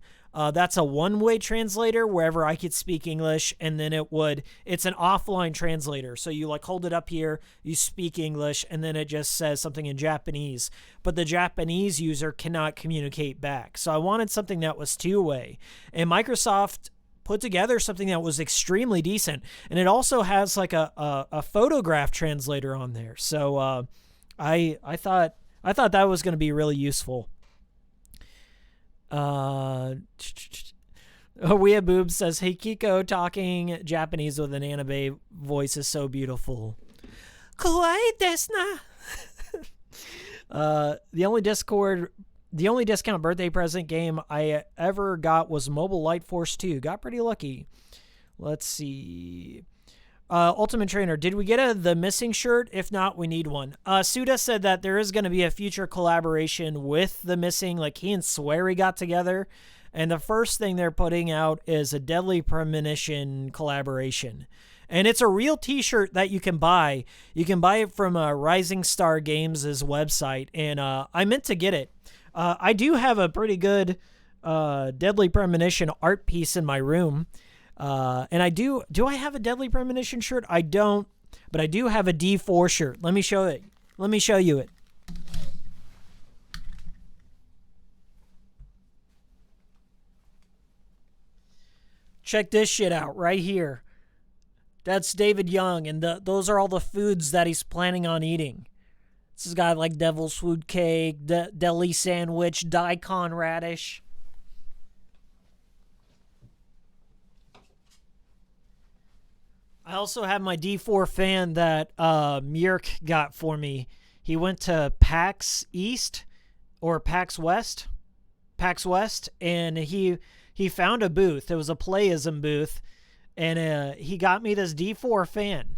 That's a one-way translator wherever I could speak English, and then it's an offline translator. So you like hold it up here, you speak English, and then it just says something in Japanese. But the Japanese user cannot communicate back. So I wanted something that was two-way. And Microsoft put together something that was extremely decent. And it also has like a photograph translator on there. So I thought that was going to be really useful. Weeaboob says Hikiko talking Japanese with an anime voice is so beautiful. Kawaii desu na. The only discount birthday present game I ever got was Mobile Light Force 2. Got pretty lucky. Let's see. Ultimate Trainer, did we get the missing shirt? If not, we need one. Suda said that there is going to be a future collaboration with the missing. Like, he and Swery got together, and the first thing they're putting out is a Deadly Premonition collaboration. And it's a real t-shirt that you can buy. You can buy it from Rising Star Games' website, and I meant to get it. I do have a pretty good Deadly Premonition art piece in my room. And I do I have a Deadly Premonition shirt? I don't, but I do have a D4 shirt. Let me show it. Let me show you it. Check this shit out right here. That's David Young, and those are all the foods that he's planning on eating. This has got like devil's food cake, deli sandwich, daikon radish. I also have my D4 fan that Murk got for me. He went to PAX East or PAX West, and he found a booth. It was a Plagiarism booth, and he got me this D4 fan.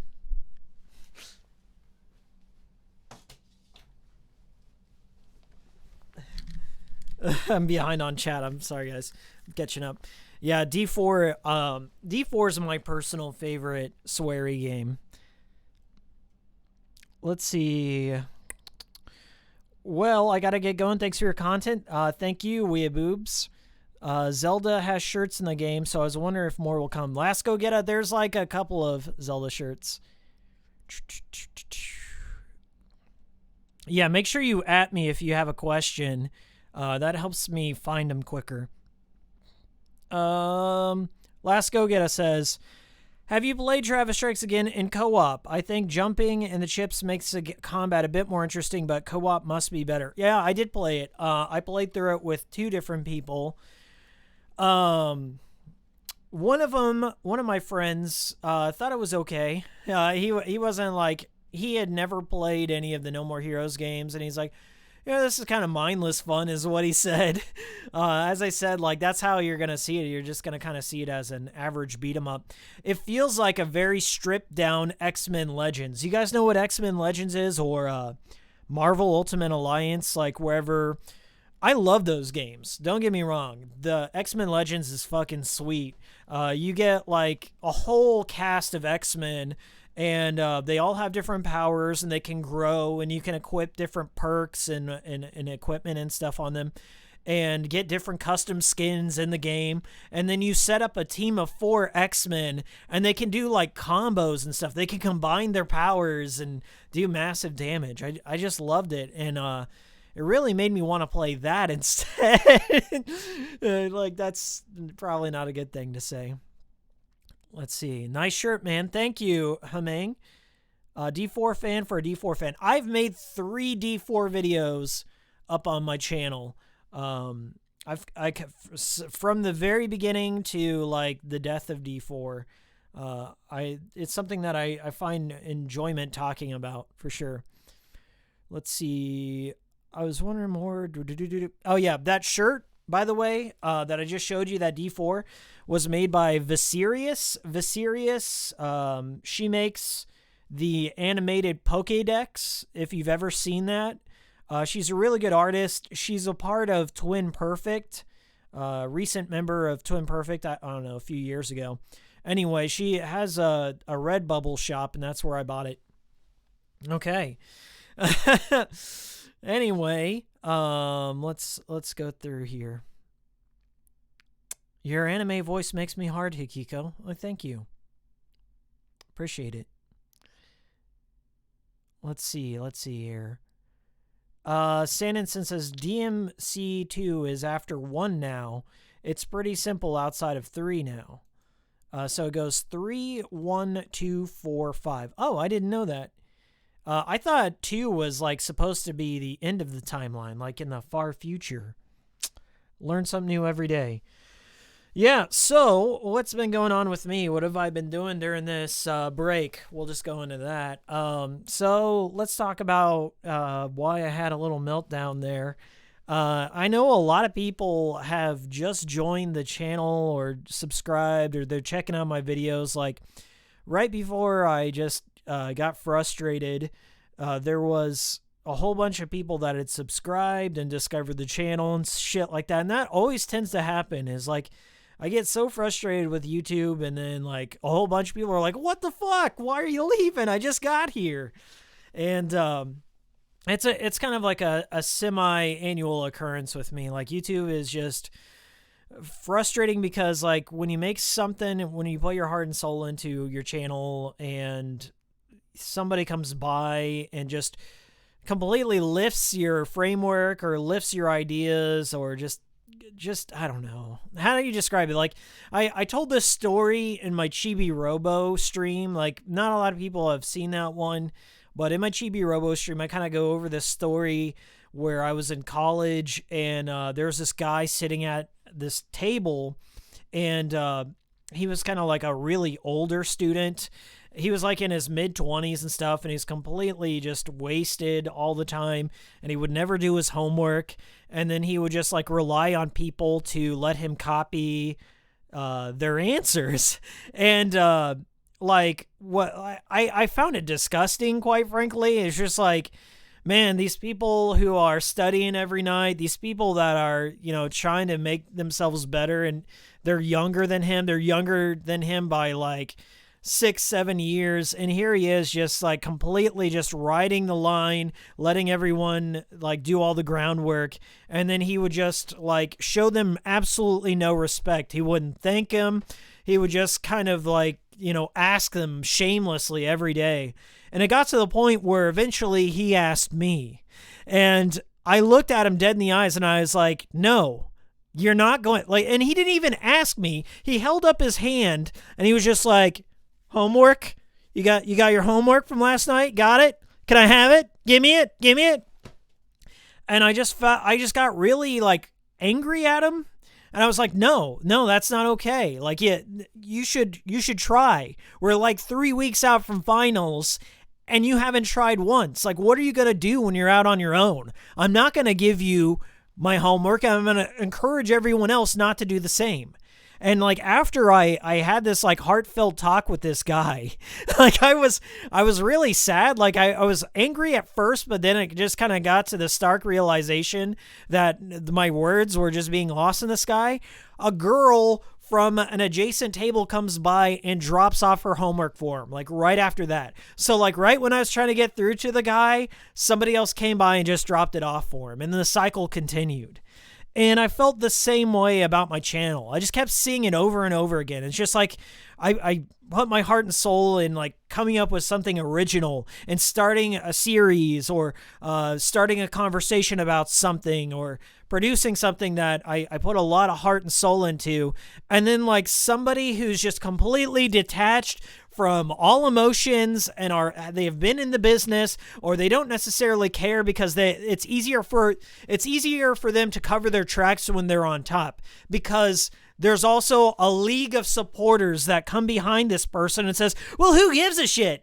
I'm behind on chat. I'm sorry, guys. I'm catching up. Yeah, D4. D4 is my personal favorite Swery game. Let's see. Well, I gotta get going. Thanks for your content. Thank you, Weeaboobs. Zelda has shirts in the game, so I was wondering if more will come. Last go get it. There's like a couple of Zelda shirts. Yeah, make sure you at me if you have a question. That helps me find them quicker. Last Go Get Us says, have you played Travis Strikes Again in co-op? I think jumping in the chips makes the combat a bit more interesting, but co-op must be better. Yeah, I did play it. I played through it with two different people. One of my friends, thought it was okay. He wasn't like, he had never played any of the No More Heroes games, and he's like, yeah, this is kind of mindless fun is what he said. As I said, like, that's how you're going to see it. You're just going to kind of see it as an average beat 'em up. It feels like a very stripped down X-Men Legends. You guys know what X-Men Legends is, or Marvel Ultimate Alliance, like wherever. I love those games. Don't get me wrong. The X-Men Legends is fucking sweet. You get like a whole cast of X-Men, and they all have different powers, and they can grow, and you can equip different perks and equipment and stuff on them, and get different custom skins in the game. And then you set up a team of 4 X-Men, and they can do like combos and stuff. They can combine their powers and do massive damage. I just loved it, and it really made me want to play that instead. Like, that's probably not a good thing to say. Let's see. Nice shirt, man. Thank you, Hamang. D4 fan for a D4 fan. I've made 3 D4 videos up on my channel. From the very beginning to like the death of D4. It's something that I find enjoyment talking about for sure. Let's see. I was wondering more. Oh yeah, that shirt, by the way, that I just showed you, that D4, was made by Viserious. She makes the animated Pokédex, if you've ever seen that. She's a really good artist. She's a part of Twin Perfect, recent member of Twin Perfect, I don't know, a few years ago. Anyway, she has a Redbubble shop, and that's where I bought it. Okay. Anyway, let's go through here. Your anime voice makes me hard, Hikiko. Oh, thank you. Appreciate it. Let's see here. Sanderson says DMC2 is after 1 now. It's pretty simple outside of 3 now. So it goes 3, 1, 2, 4, 5. Oh, I didn't know that. I thought 2 was like supposed to be the end of the timeline, like in the far future. Learn something new every day. Yeah, so what's been going on with me? What have I been doing during this break? We'll just go into that. So let's talk about why I had a little meltdown there. I know a lot of people have just joined the channel or subscribed, or they're checking out my videos. Like right before I just got frustrated, there was a whole bunch of people that had subscribed and discovered the channel and shit like that. And that always tends to happen, is like, I get so frustrated with YouTube, and then like a whole bunch of people are like, what the fuck? Why are you leaving? I just got here. And it's kind of like a semi-annual occurrence with me. Like YouTube is just frustrating because like when you make something, when you put your heart and soul into your channel and somebody comes by and just completely lifts your framework or lifts your ideas, or just I don't know. How do you describe it? Like I told this story in my Chibi Robo stream. Like not a lot of people have seen that one, but in my Chibi Robo stream, I kind of go over this story where I was in college, and there's this guy sitting at this table, and he was kind of like a really older student. He was like in his mid-20s and stuff, and he's completely just wasted all the time, and he would never do his homework, and then he would just like rely on people to let him copy their answers. And like what I found it disgusting, quite frankly. It's just like, man, these people who are studying every night, these people that are, you know, trying to make themselves better, and they're younger than him. They're younger than him by like 6-7 years, and here he is just like completely just riding the line, letting everyone like do all the groundwork, and then he would just like show them absolutely no respect. He wouldn't thank him. He would just kind of like, you know, ask them shamelessly every day. And it got to the point where eventually he asked me, and I looked at him dead in the eyes, and I was like, no, you're not going, like, and he didn't even ask me. He held up his hand, and he was just like, homework? You got your homework from last night? Got it? Can I have it? Give me it. And I just got really like angry at him. And I was like, no, that's not okay. Like, yeah, you should try. We're like 3 weeks out from finals, and you haven't tried once. Like, what are you going to do when you're out on your own? I'm not going to give you my homework. I'm going to encourage everyone else not to do the same. And like after I had this like heartfelt talk with this guy, like I was really sad. Like I was angry at first, but then it just kind of got to the stark realization that my words were just being lost in the sky. A girl from an adjacent table comes by and drops off her homework for him, like right after that. So like right when I was trying to get through to the guy, somebody else came by and just dropped it off for him. And then the cycle continued. And I felt the same way about my channel. I just kept seeing it over and over again. It's just like I put my heart and soul in like coming up with something original and starting a series, or starting a conversation about something, or producing something that I put a lot of heart and soul into. And then like somebody who's just completely detached from all emotions and they have been in the business, or they don't necessarily care because it's easier for them to cover their tracks when they're on top, because there's also a league of supporters that come behind this person and says, well, who gives a shit?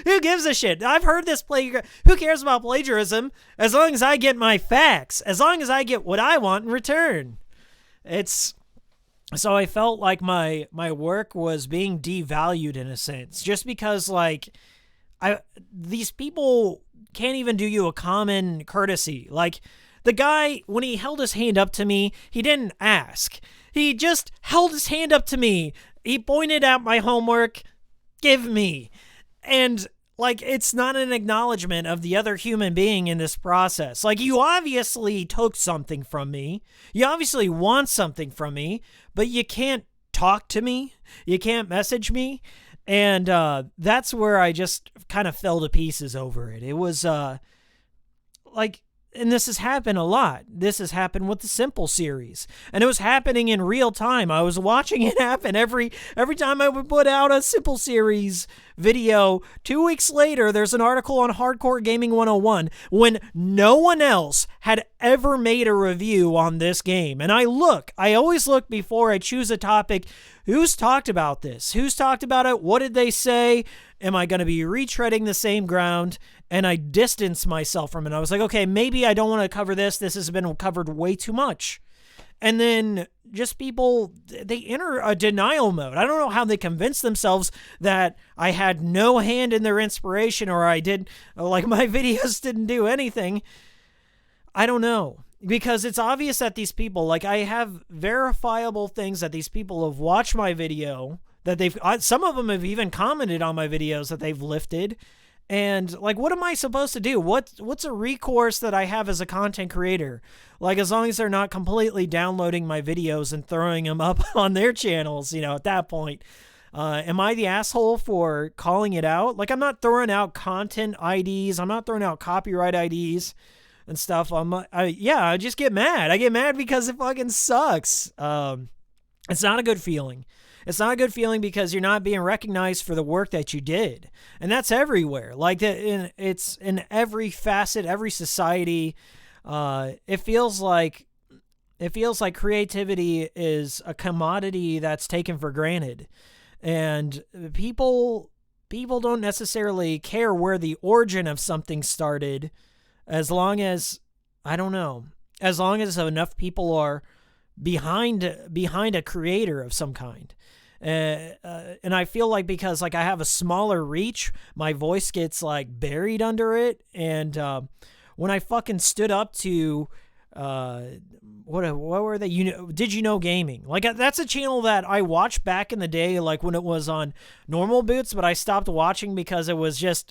Who gives a shit? I've heard this who cares about plagiarism as long as I get my facts, as long as I get what I want in return. So I felt like my work was being devalued in a sense, just because like these people can't even do you a common courtesy. Like the guy, when he held his hand up to me, he didn't ask. He just held his hand up to me. He pointed out my homework. Give me. And like, it's not an acknowledgement of the other human being in this process. Like, you obviously took something from me. You obviously want something from me, but you can't talk to me. You can't message me. And that's where I just kind of fell to pieces over it. It was like, and this has happened a lot. This has happened with the Simple series. And it was happening in real time. I was watching it happen every time I would put out a Simple series video. 2 weeks later, there's an article on Hardcore Gaming 101 when no one else had ever made a review on this game. And I always look before I choose a topic. Who's talked about this? Who's talked about it? What did they say? Am I going to be retreading the same ground? And I distanced myself from it. I was like, okay, maybe I don't want to cover this. This has been covered way too much. And then just people, they enter a denial mode. I don't know how they convinced themselves that I had no hand in their inspiration, or my videos didn't do anything. I don't know. Because it's obvious that these people, like, I have verifiable things that these people have watched my video, that some of them have even commented on my videos that they've lifted. And like, what am I supposed to do? What's a recourse that I have as a content creator? Like, as long as they're not completely downloading my videos and throwing them up on their channels, at that point, am I the asshole for calling it out? Like, I'm not throwing out content IDs. I'm not throwing out copyright IDs and stuff. I just get mad. I get mad because it fucking sucks. It's not a good feeling. It's not a good feeling because you're not being recognized for the work that you did. And that's everywhere. Like, it's in every facet, every society. It feels like creativity is a commodity that's taken for granted. And people don't necessarily care where the origin of something started, as long as, as long as enough people are behind a creator of some kind. And I feel like because like I have a smaller reach, my voice gets like buried under it. And when I fucking stood up to what were they? Did you know gaming? Like, that's a channel that I watched back in the day, like when it was on normal boots, but I stopped watching because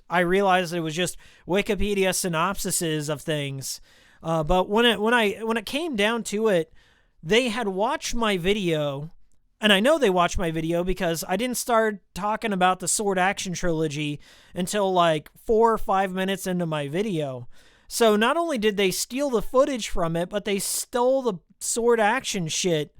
I realized it was just Wikipedia synopsises of things. But when it came down to it, they had watched my video. And I know they watched my video because I didn't start talking about the Sword Action trilogy until like 4 or 5 minutes into my video. So not only did they steal the footage from it, but they stole the Sword Action shit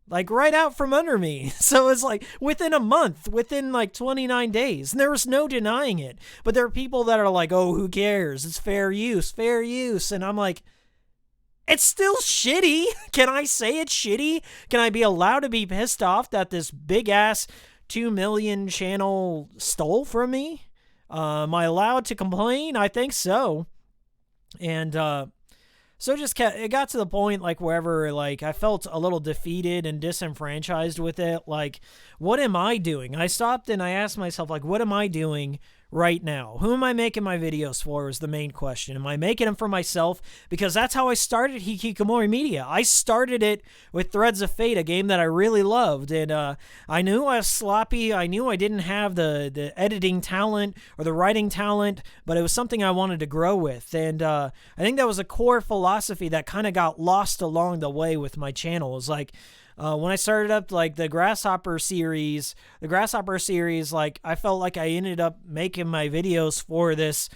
like right out from under me. So it's like within a month, within like 29 days. And there was no denying it. But there are people that are like, oh, who cares? It's fair use. And I'm like, it's still shitty. Can I say it's shitty? Can I be allowed to be pissed off that this big-ass 2 million channel stole from me? Am I allowed to complain? I think so. And so it got to the point like wherever like I felt a little defeated and disenfranchised with it. Like, what am I doing? I stopped and I asked myself, like, what am I doing right now? Who am I making my videos for is the main question. Am I making them for myself? Because that's how I started Hikikomori Media. I started it with Threads of Fate, a game that I really loved. And I knew I was sloppy. I knew I didn't have the editing talent or the writing talent, but it was something I wanted to grow with. And I think that was a core philosophy that kind of got lost along the way with my channel. It was like, when I started up like the Grasshopper series, like I felt like I ended up making my videos for this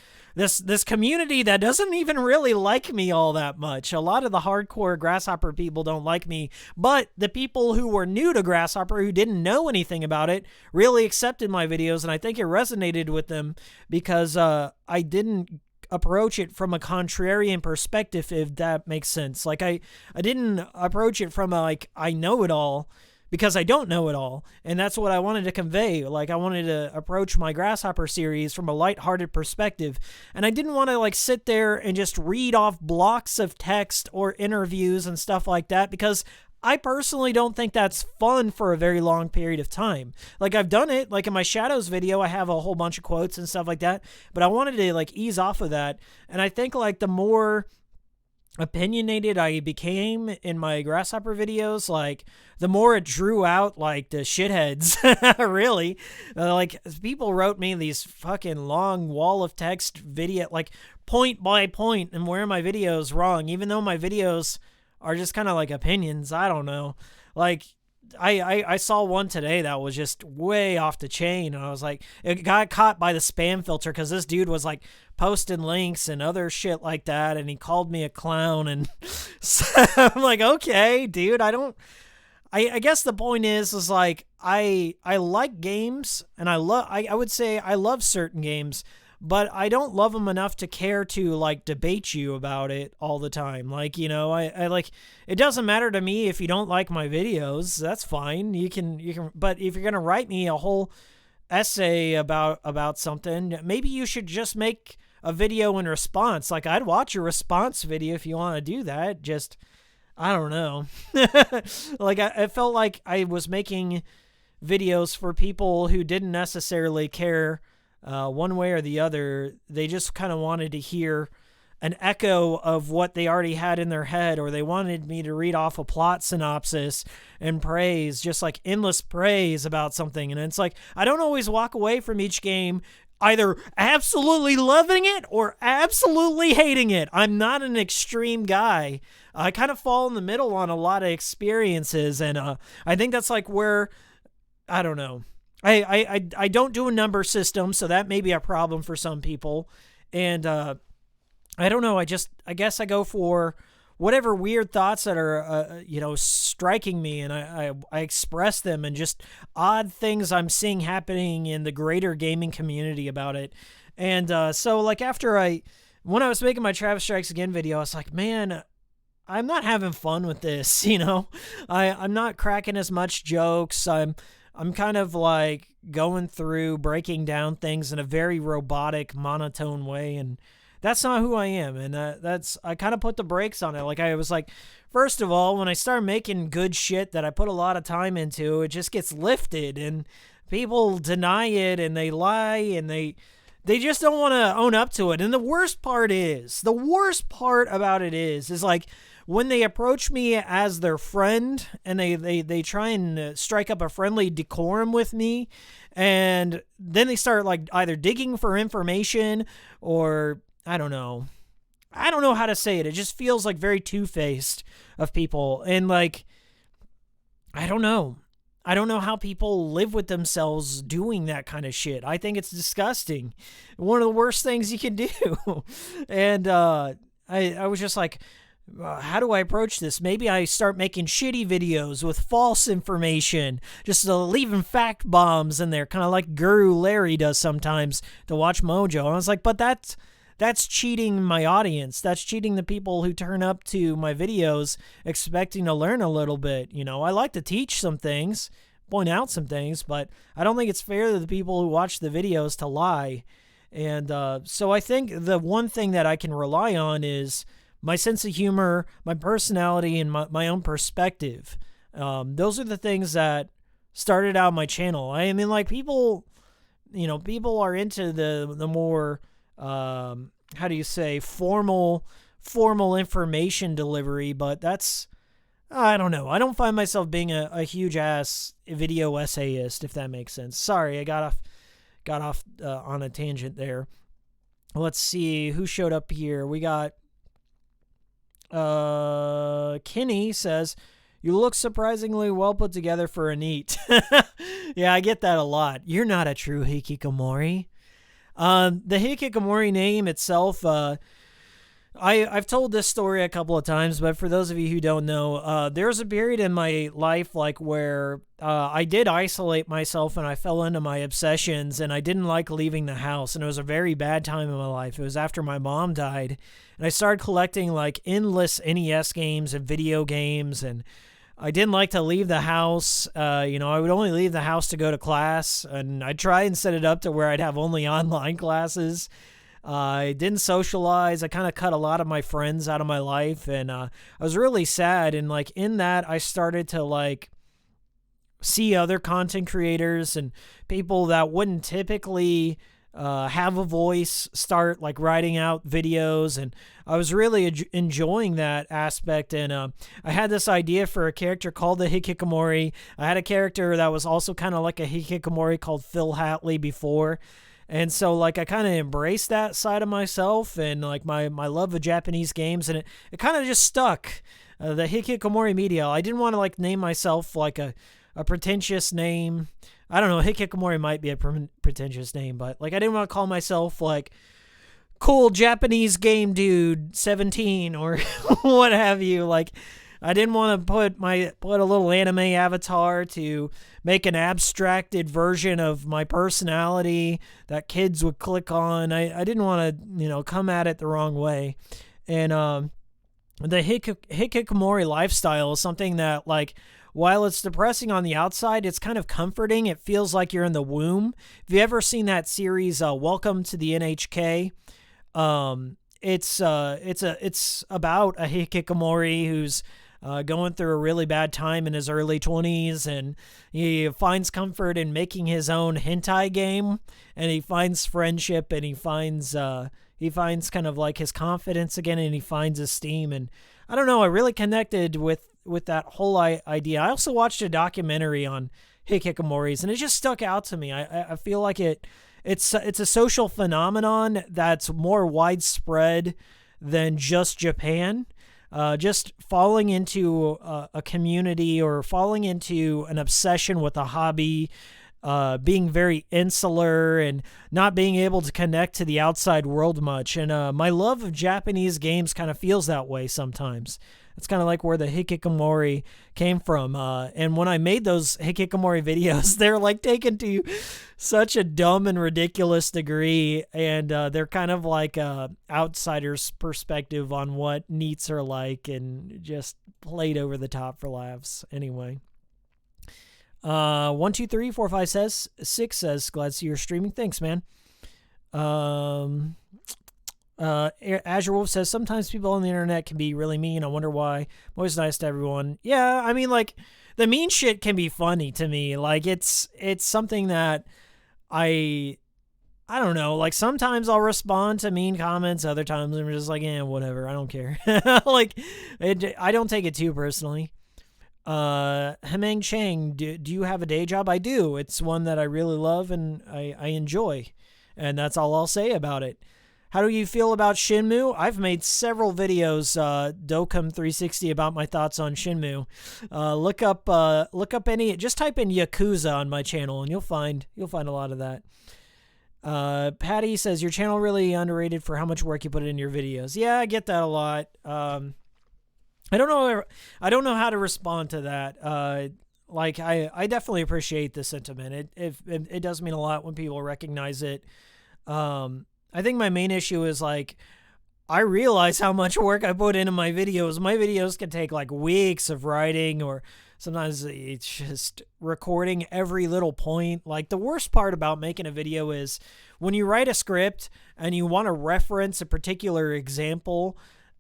community that doesn't even really like me all that much. A lot of the hardcore Grasshopper people don't like me, but the people who were new to Grasshopper, who didn't know anything about it, really accepted my videos, and I think it resonated with them because I didn't approach it from a contrarian perspective, if that makes sense. Like I didn't approach it from a, like, I know it all, because I don't know it all. And that's what I wanted to convey. Like, I wanted to approach my Grasshopper series from a lighthearted perspective. And I didn't want to, like, sit there and just read off blocks of text or interviews and stuff like that, because I personally don't think that's fun for a very long period of time. Like, I've done it, like in my Shadows video, I have a whole bunch of quotes and stuff like that, but I wanted to, like, ease off of that. And I think, like, the more opinionated I became in my Grasshopper videos, like, the more it drew out, like, the shitheads. Really, like, people wrote me these fucking long wall of text video, like, point by point, and where my videos wrong, even though my videos are just kind of like opinions. I don't know, like, I saw one today that was just way off the chain, and I was like, it got caught by the spam filter because this dude was, like, posting links and other shit like that, and he called me a clown, and so I'm like, okay, dude, I guess the point is like, I like games, and I would say I love certain games, but I don't love them enough to care to, like, debate you about it all the time. Like, you know, I like, it doesn't matter to me if you don't like my videos. That's fine. You can, but if you're going to write me a whole essay about something, maybe you should just make a video in response. Like, I'd watch your response video if you want to do that. Just, I don't know. Like, I felt like I was making videos for people who didn't necessarily care one way or the other. They just kind of wanted to hear an echo of what they already had in their head, or they wanted me to read off a plot synopsis and praise, just like endless praise about something. And it's like, I don't always walk away from each game either absolutely loving it or absolutely hating it. I'm not an extreme guy. I kind of fall in the middle on a lot of experiences, and I think that's like where, I don't know. I don't do a number system, so that may be a problem for some people. And I don't know. I guess I go for whatever weird thoughts that are, striking me, and I express them, and just odd things I'm seeing happening in the greater gaming community about it. And so, like, when I was making my Travis Strikes Again video, I was like, man, I'm not having fun with this, you know? I'm not cracking as much jokes. I'm kind of like going through, breaking down things in a very robotic, monotone way, and that's not who I am. And I kind of put the brakes on it. Like, I was like, first of all, when I start making good shit that I put a lot of time into, it just gets lifted, and people deny it, and they lie, and they just don't want to own up to it. And the worst part about it is like, when they approach me as their friend, and they try and strike up a friendly decorum with me, and then they start, like, either digging for information, or I don't know how to say it. It just feels like very two-faced of people. And, like, I don't know how people live with themselves doing that kind of shit. I think it's disgusting. One of the worst things you can do. And I was just like, how do I approach this? Maybe I start making shitty videos with false information, just leaving fact bombs in there, kind of like Guru Larry does sometimes to Watch Mojo. And I was like, but that's cheating my audience. That's cheating the people who turn up to my videos expecting to learn a little bit. You know, I like to teach some things, point out some things, but I don't think it's fair to the people who watch the videos to lie. And so I think the one thing that I can rely on is my sense of humor, my personality, and my own perspective. Those are the things that started out my channel. I mean, like, people are into the more, how do you say, formal information delivery, but that's, I don't know. I don't find myself being a huge ass video essayist, if that makes sense. Sorry, I got off on a tangent there. Let's see who showed up here. We got Kenny says, "You look surprisingly well put together for a NEET." Yeah, I get that a lot. You're not a true Hikikomori. The Hikikomori name itself I've told this story a couple of times, but for those of you who don't know, there was a period in my life like where I did isolate myself and I fell into my obsessions and I didn't like leaving the house, and it was a very bad time in my life. It was after my mom died, and I started collecting like endless NES games and video games, and I didn't like to leave the house. I would only leave the house to go to class, and I'd try and set it up to where I'd have only online classes. I didn't socialize. I kind of cut a lot of my friends out of my life, and I was really sad. And like in that, I started to like see other content creators and people that wouldn't typically have a voice start like writing out videos, and I was really enjoying that aspect. And I had this idea for a character called the Hikikomori. I had a character that was also kind of like a Hikikomori called Phil Hatley before. And so, like, I kind of embraced that side of myself and, like, my love of Japanese games. And it kind of just stuck. The Hikikomori media. I didn't want to, like, name myself, like, a pretentious name. I don't know. Hikikomori might be a pretentious name. But, like, I didn't want to call myself, like, cool Japanese game dude 17 or what have you. Like, I didn't want to put a little anime avatar to make an abstracted version of my personality that kids would click on. I didn't want to, come at it the wrong way. And the Hikikomori lifestyle is something that, like, while it's depressing on the outside, it's kind of comforting. It feels like you're in the womb. Have you ever seen that series, Welcome to the NHK? It's about a Hikikomori who's going through a really bad time in his early 20s, and he finds comfort in making his own hentai game, and he finds friendship, and he finds kind of like his confidence again, and he finds esteem. And I don't know, I really connected with that whole idea. I also watched a documentary on Hikikomoris, and it just stuck out to me. I feel like it's a social phenomenon that's more widespread than just Japan. Just falling into a community or falling into an obsession with a hobby, being very insular and not being able to connect to the outside world much. And my love of Japanese games kind of feels that way sometimes. It's kind of like where the Hikikomori came from. And when I made those Hikikomori videos, they're like taken to such a dumb and ridiculous degree. And they're kind of like outsider's perspective on what NEETs are like, and just played over the top for laughs. Anyway. 1, 2, 3, 4, 5 says, 6 says, glad to see you're streaming. Thanks, man. Azure Wolf says, sometimes people on the internet can be really mean. I wonder why. I'm always nice to everyone. Yeah, I mean, like, the mean shit can be funny to me. Like, it's something that I don't know. Like, sometimes I'll respond to mean comments. Other times I'm just like, whatever. I don't care. Like, I don't take it too personally. Hemeng Chang, do you have a day job? I do. It's one that I really love and I enjoy. And that's all I'll say about it. How do you feel about Shenmue? I've made several videos, Dokam360, about my thoughts on Shenmue. Look up any, just type in Yakuza on my channel, and you'll find a lot of that. Patty says, your channel really underrated for how much work you put in your videos. Yeah, I get that a lot. I don't know how to respond to that. Like, I definitely appreciate the sentiment. It does mean a lot when people recognize it. I think my main issue is, like, I realize how much work I put into my videos. My videos can take, like, weeks of writing, or sometimes it's just recording every little point. Like, the worst part about making a video is when you write a script and you want to reference a particular example,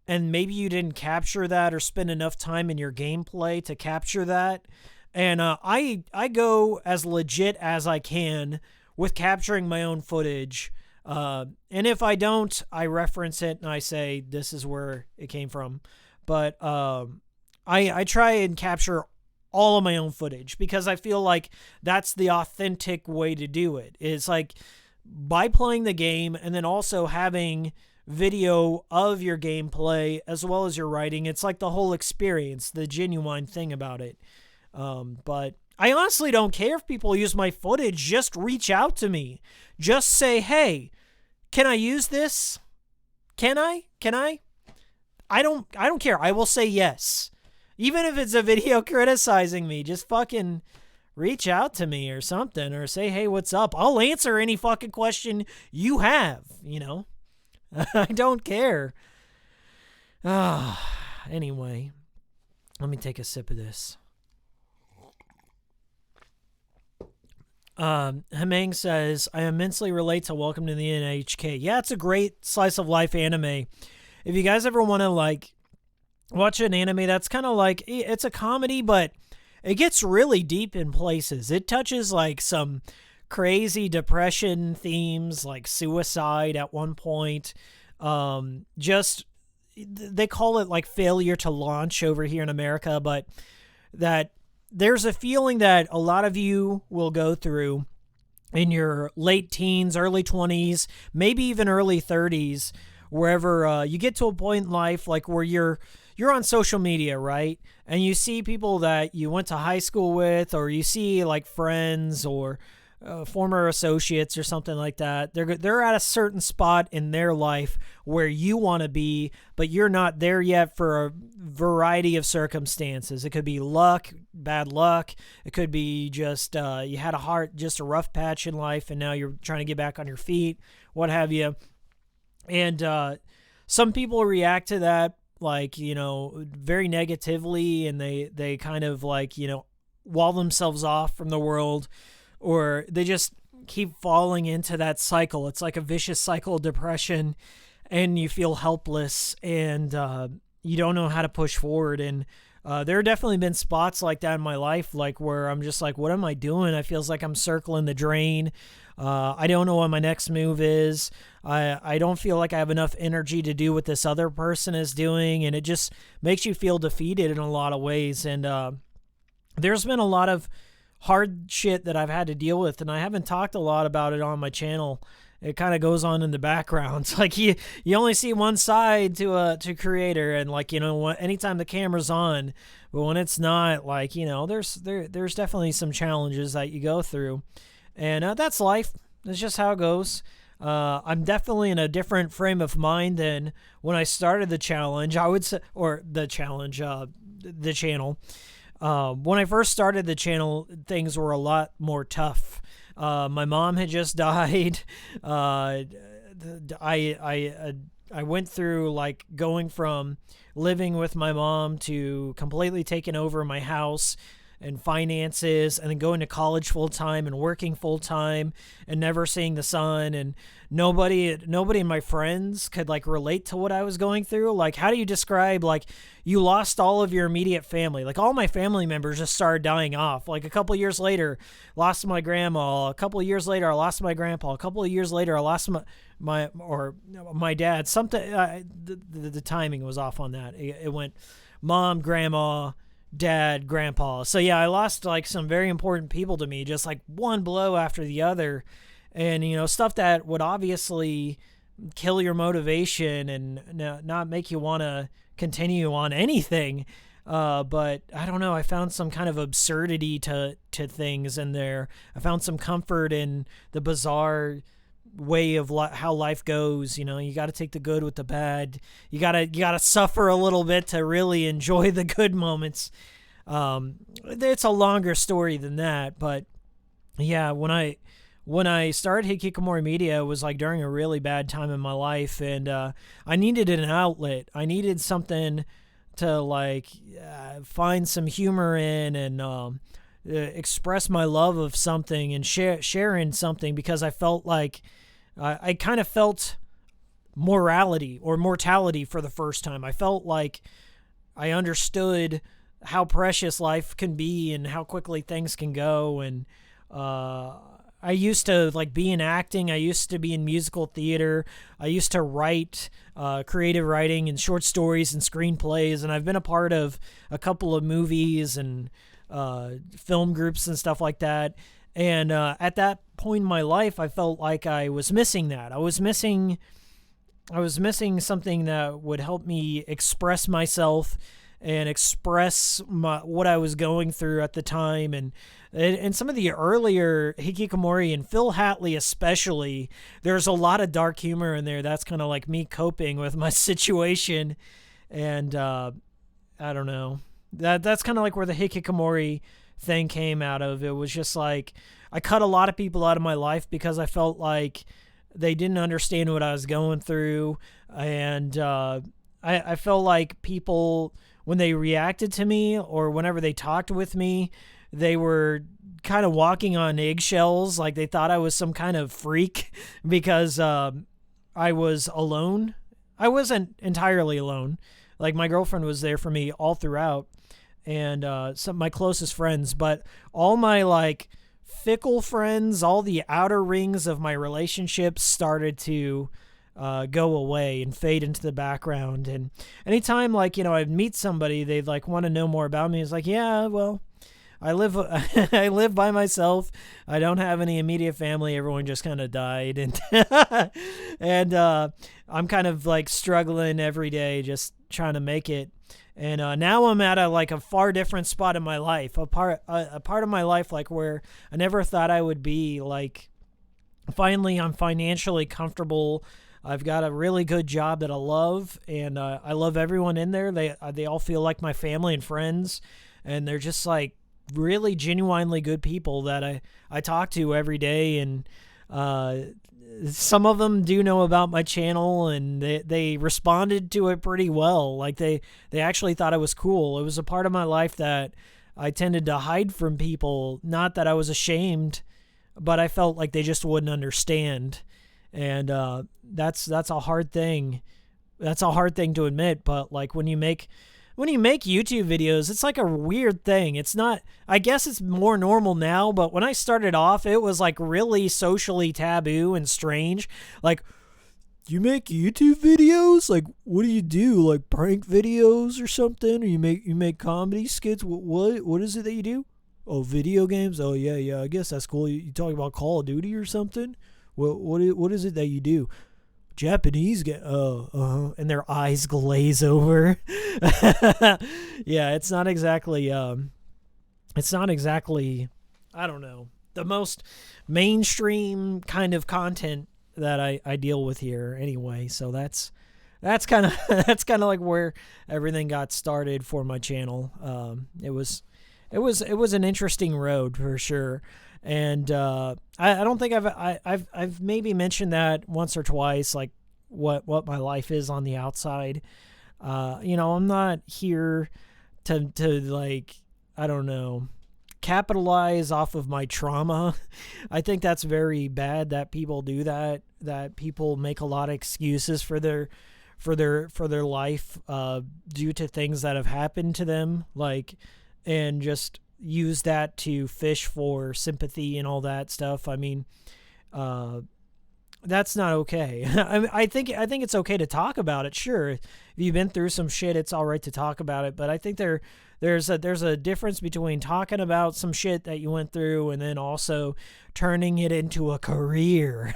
and maybe you didn't capture that or spend enough time in your gameplay to capture that. And I go as legit as I can with capturing my own footage. And if I don't, I reference it and I say, this is where it came from. But I try and capture all of my own footage because I feel like that's the authentic way to do it. It's like by playing the game and then also having video of your gameplay as well as your writing. It's like the whole experience, the genuine thing about it. But I honestly don't care if people use my footage. Just reach out to me. Just say, hey, can I use this? Can I? I don't care. I will say yes. Even if it's a video criticizing me, just fucking reach out to me or something, or say, hey, what's up? I'll answer any fucking question you have, you know? I don't care. Anyway, let me take a sip of this. Hemang says, I immensely relate to Welcome to the NHK. Yeah, it's a great slice of life anime. If you guys ever want to like watch an anime that's kind of like, it's a comedy, but it gets really deep in places. It touches like some crazy depression themes, like suicide at one point. Just, they call it like failure to launch over here in America, but that there's a feeling that a lot of you will go through in your late teens, early 20s, maybe even early 30s, wherever you get to a point in life like where you're on social media, right? And you see people that you went to high school with, or you see like friends or former associates or something like that. They're at a certain spot in their life where you want to be, but you're not there yet for a variety of circumstances. It could be luck, bad luck. It could be just you had just a rough patch in life, and now you're trying to get back on your feet, what have you. And some people react to that like, you know, very negatively, and they kind of like, you know, wall themselves off from the world, or they just keep falling into that cycle. It's like a vicious cycle of depression, and you feel helpless, and you don't know how to push forward. And there have definitely been spots like that in my life, like where I'm just like, what am I doing? It feels like I'm circling the drain. I don't know what my next move is. I don't feel like I have enough energy to do what this other person is doing, and it just makes you feel defeated in a lot of ways. And there's been a lot of hard shit that I've had to deal with, and I haven't talked a lot about it on my channel. It kind of goes on in the background. It's like you only see one side to creator, and like, you know, anytime the camera's on, but when it's not, like, you know, there's definitely some challenges that you go through, and that's life. That's just how it goes. I'm definitely in a different frame of mind than when I started the challenge, I would say, or the challenge, the channel. When I first started the channel, things were a lot more tough. My mom had just died. I went through like going from living with my mom to completely taking over my house and finances, and then going to college full time and working full time and never seeing the sun. And nobody of my friends could like relate to what I was going through. Like, how do you describe, like, you lost all of your immediate family? Like, all my family members just started dying off. Like, a couple years later, lost my grandma. A couple of years later, I lost my grandpa. A couple of years later, I lost my dad. Something, the timing was off on that. It went mom, grandma, dad, grandpa. So yeah, I lost like some very important people to me, just like one blow after the other. And, you know, stuff that would obviously kill your motivation and not make you want to continue on anything. But I don't know, I found some kind of absurdity to things in there. I found some comfort in the bizarre way of how life goes. You know, you got to take the good with the bad. You gotta suffer a little bit to really enjoy the good moments. It's a longer story than that, but yeah, when I started Hikikomori Media, it was like during a really bad time in my life, and I needed an outlet. I needed something to like find some humor in, and express my love of something and share in something, because I felt like I kind of felt morality or mortality for the first time. I felt like I understood how precious life can be and how quickly things can go. And I used to like be in acting. I used to be in musical theater. I used to write creative writing and short stories and screenplays. And I've been a part of a couple of movies and film groups and stuff like that. And at that point in my life, I felt like I was missing that. I was missing something that would help me express myself and express what I was going through at the time. And some of the earlier Hikikomori, and Phil Hatley especially, there's a lot of dark humor in there. That's kind of like me coping with my situation. And I don't know. That's kind of like where the Hikikomori thing came out of. It was just like I cut a lot of people out of my life because I felt like they didn't understand what I was going through, and I felt like people, when they reacted to me or whenever they talked with me, they were kind of walking on eggshells. Like they thought I was some kind of freak because I was alone. I wasn't entirely alone. Like my girlfriend was there for me all throughout, and some of my closest friends, but all my like fickle friends, all the outer rings of my relationships started to go away and fade into the background. And anytime, like, you know, I'd meet somebody, they'd like want to know more about me. It's like, yeah, well, I live I live by myself. I don't have any immediate family. Everyone just kind of died, and and I'm kind of like struggling every day, just trying to make it. And now I'm at a far different spot in my life, a part of my life like where I never thought I would be. Like, finally, I'm financially comfortable. I've got a really good job that I love, and I love everyone in there. They all feel like my family and friends, and they're just like really genuinely good people that I talk to every day. And some of them do know about my channel, and they responded to it pretty well. Like they actually thought it was cool. It was a part of my life that I tended to hide from people. Not that I was ashamed, but I felt like they just wouldn't understand. And that's a hard thing. That's a hard thing to admit. But like when you make YouTube videos, it's like a weird thing. It's not, I guess it's more normal now, but when I started off, it was like really socially taboo and strange. Like, you make YouTube videos? Like, what do? Like prank videos or something? Or you make comedy skits? What is it that you do? Oh, video games? Oh, yeah, I guess that's cool. You talk about Call of Duty or something? What is it that you do? Japanese game. And their eyes glaze over. Yeah, it's not exactly I don't know, the most mainstream kind of content that I deal with here anyway. So that's kind of like where everything got started for my channel. It was an interesting road for sure. And I don't think I've maybe mentioned that once or twice, like what my life is on the outside. You know, I'm not here to like, I don't know, capitalize off of my trauma. I think that's very bad that people do that people make a lot of excuses for their life due to things that have happened to them, like, and just use that to fish for sympathy and all that stuff. I mean, that's not okay. I think it's okay to talk about it. Sure, if you've been through some shit, it's all right to talk about it. But I think there's a difference between talking about some shit that you went through and then also turning it into a career.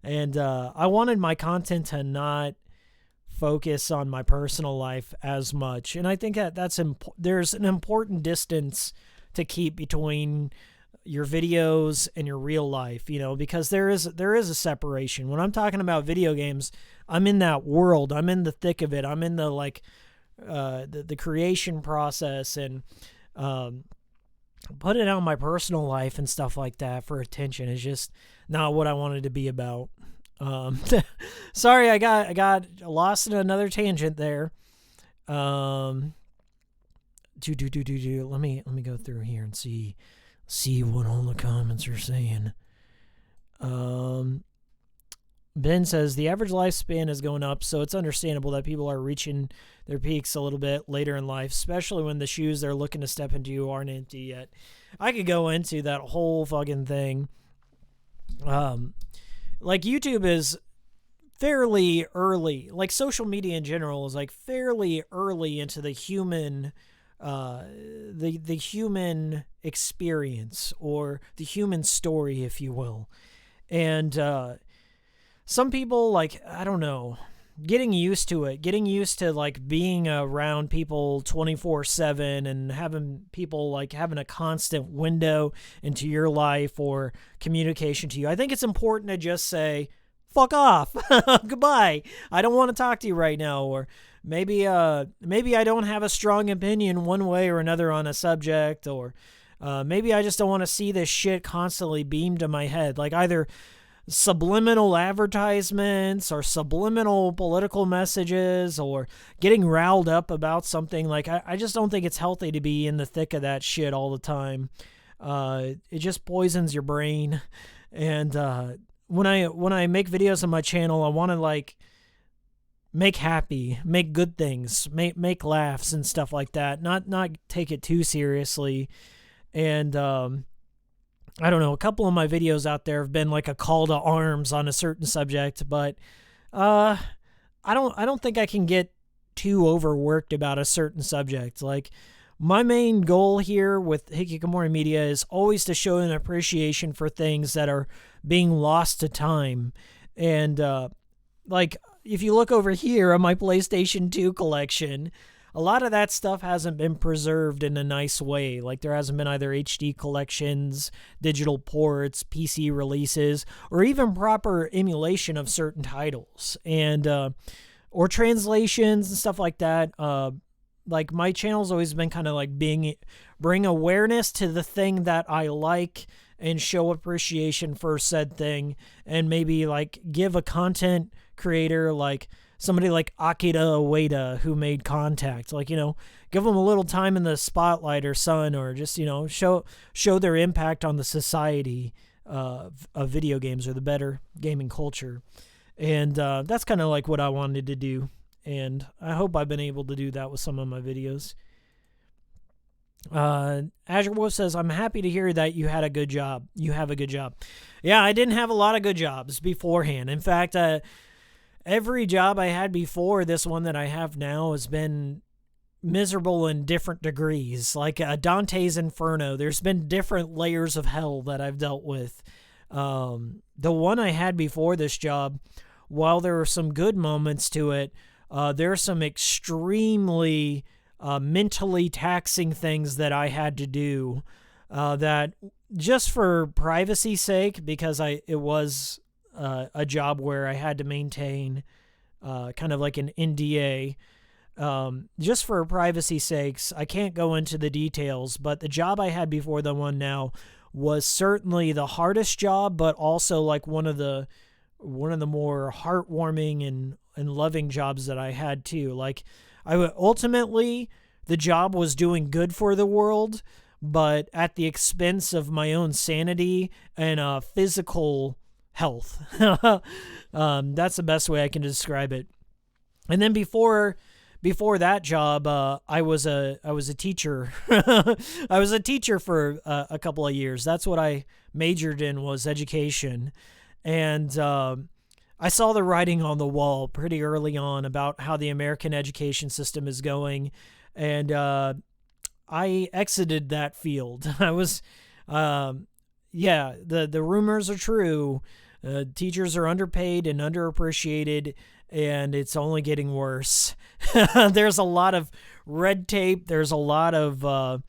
And I wanted my content to not focus on my personal life as much, and I think that's there's an important distance to keep between your videos and your real life, you know, because there is a separation. When I'm talking about video games, I'm in that world. I'm in the thick of it. I'm in the like the creation process, and putting out my personal life and stuff like that for attention is just not what I wanted to be about. Sorry, I got lost in another tangent there. Let me go through here and see what all the comments are saying. Ben says the average lifespan is going up, so it's understandable that people are reaching their peaks a little bit later in life, especially when the shoes they're looking to step into aren't empty yet. I could go into that whole fucking thing. Like, YouTube is fairly early, like social media in general is like fairly early into the human the human experience, or the human story, if you will. And some people, like, I don't know, getting used to like being around people 24/7 and having people like having a constant window into your life or communication to you. I think it's important to just say, fuck off. Goodbye. I don't want to talk to you right now. Or maybe I don't have a strong opinion one way or another on a subject, or maybe I just don't want to see this shit constantly beamed to my head, like either subliminal advertisements or subliminal political messages or getting riled up about something. Like I just don't think it's healthy to be in the thick of that shit all the time. It just poisons your brain. And when I make videos on my channel, I want to like make happy, make good things, make laughs and stuff like that. Not take it too seriously. And I don't know, a couple of my videos out there have been like a call to arms on a certain subject, but I don't think I can get too overworked about a certain subject. Like, my main goal here with Hikikomori Media is always to show an appreciation for things that are being lost to time. And like, if you look over here on my PlayStation 2 collection, a lot of that stuff hasn't been preserved in a nice way. Like, there hasn't been either HD collections, digital ports, PC releases, or even proper emulation of certain titles, and or translations and stuff like that. Like, my channel's always been kind of like bring awareness to the thing that I like and show appreciation for said thing, and maybe like give a content creator like somebody like Akira Ueda who made Contact, like, you know, give them a little time in the spotlight or sun, or just, you know, show their impact on the society of video games or the better gaming culture. And that's kind of like what I wanted to do, and I hope I've been able to do that with some of my videos. Azure Wolf says, I'm happy to hear that you had a good job. You have a good job. Yeah, I didn't have a lot of good jobs beforehand. In fact, every job I had before this one that I have now has been miserable in different degrees. Like Dante's Inferno, there's been different layers of hell that I've dealt with. The one I had before this job, while there were some good moments to it, there are some extremely mentally taxing things that I had to do that just for privacy's sake, because it was a job where I had to maintain kind of like an NDA. Just for privacy's sakes, I can't go into the details, but the job I had before the one now was certainly the hardest job, but also like one of the more heartwarming and loving jobs that I had too. Like, ultimately, the job was doing good for the world, but at the expense of my own sanity and physical health. That's the best way I can describe it. And then before that job, I was a teacher. I was a teacher for a couple of years. That's what I majored in, was education. And I saw the writing on the wall pretty early on about how the American education system is going, and I exited that field. I was, the rumors are true. Teachers are underpaid and underappreciated, and it's only getting worse. There's a lot of red tape. There's a lot of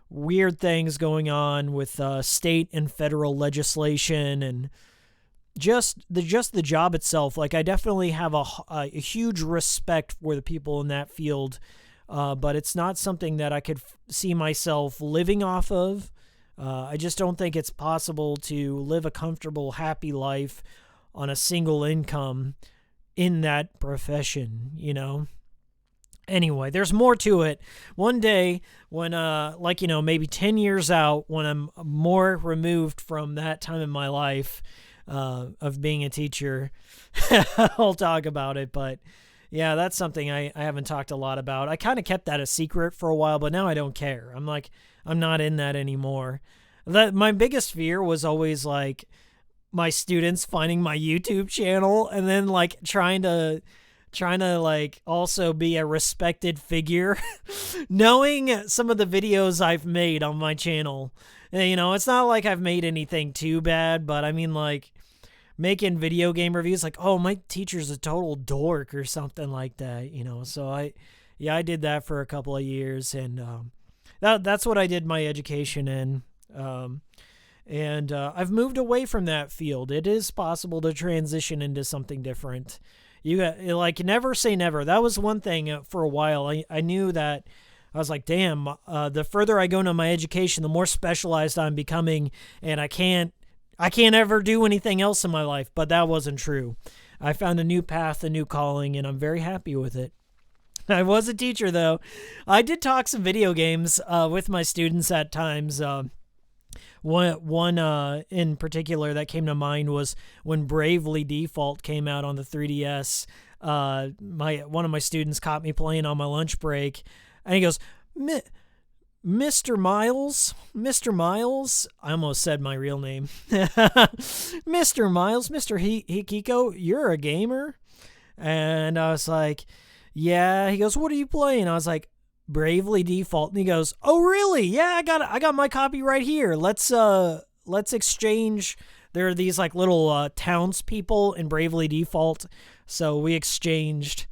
weird things going on with state and federal legislation, and just the job itself. Like, I definitely have a huge respect for the people in that field, but it's not something that I could see myself living off of. I just don't think it's possible to live a comfortable, happy life on a single income in that profession, you know? Anyway, there's more to it. One day when, maybe 10 years out, when I'm more removed from that time in my life of being a teacher, I'll talk about it. But yeah, that's something I haven't talked a lot about. I kind of kept that a secret for a while, but now I don't care. I'm not in that anymore. My biggest fear was always like my students finding my YouTube channel and then like trying to like also be a respected figure, knowing some of the videos I've made on my channel. You know, it's not like I've made anything too bad, but I mean, like, making video game reviews, like, oh, my teacher's a total dork or something like that, you know. So I did that for a couple of years, and that's what I did my education in. And I've moved away from that field. It is possible to transition into something different. You got, like, never say never. That was one thing for a while. I knew that. I was like, damn, the further I go into my education, the more specialized I'm becoming, and I can't ever do anything else in my life. But that wasn't true. I found a new path, a new calling, and I'm very happy with it. I was a teacher, though. I did talk some video games with my students at times. One in particular that came to mind was when Bravely Default came out on the 3DS. One of my students caught me playing on my lunch break, and he goes, Mr. Miles, I almost said my real name. Mr. Miles, Mr. Hikiko, you're a gamer? And I was like, yeah. He goes, what are you playing? I was like, Bravely Default. And he goes, oh, really? Yeah, I got my copy right here. Let's exchange. There are these like little townspeople in Bravely Default. So we exchanged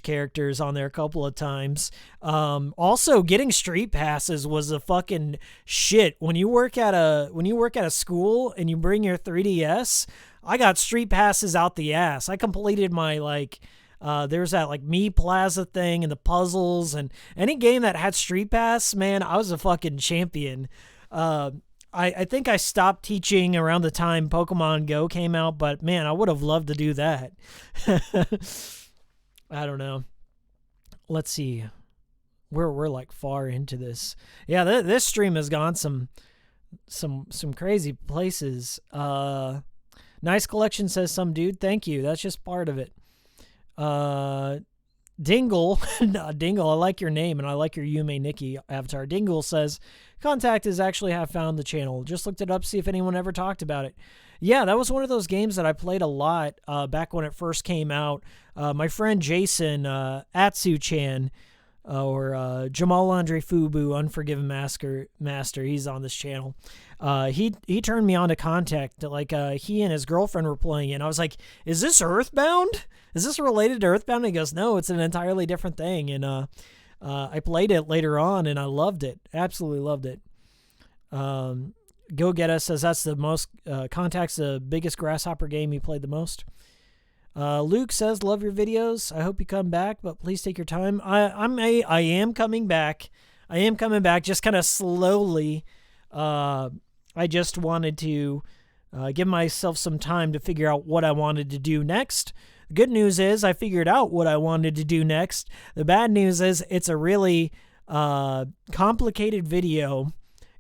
characters on there a couple of times. Also, getting street passes was a fucking shit. When you work at a school and you bring your 3DS, I got street passes out the ass. I completed my there's that like Me Plaza thing and the puzzles, and any game that had street pass, man, I was a fucking champion. I think I stopped teaching around the time Pokemon Go came out, but man, I would have loved to do that. I don't know. Let's see. We're like far into this. Yeah, this stream has gone some crazy places. Nice collection, says some dude. Thank you. That's just part of it. Dingle, Dingle, I like your name and I like your Yume Nikki avatar. Dingle says, Contact is actually have found the channel. Just looked it up, see if anyone ever talked about it. Yeah, that was one of those games that I played a lot back when it first came out. My friend Jason, Atsu-chan, or Jamal Andre Fubu, Unforgiven Master, he's on this channel. He turned me on to Contact. Like he and his girlfriend were playing it, and I was like, is this Earthbound? Is this related to Earthbound? And he goes, no, it's an entirely different thing. And I played it later on, and I loved it. Absolutely loved it. Go Get Us says that's the most, Contact's the biggest Grasshopper game he played the most. Luke says, love your videos. I hope you come back, but please take your time. I am coming back. I am coming back just kind of slowly. I just wanted to give myself some time to figure out what I wanted to do next. The good news is I figured out what I wanted to do next. The bad news is it's a really complicated video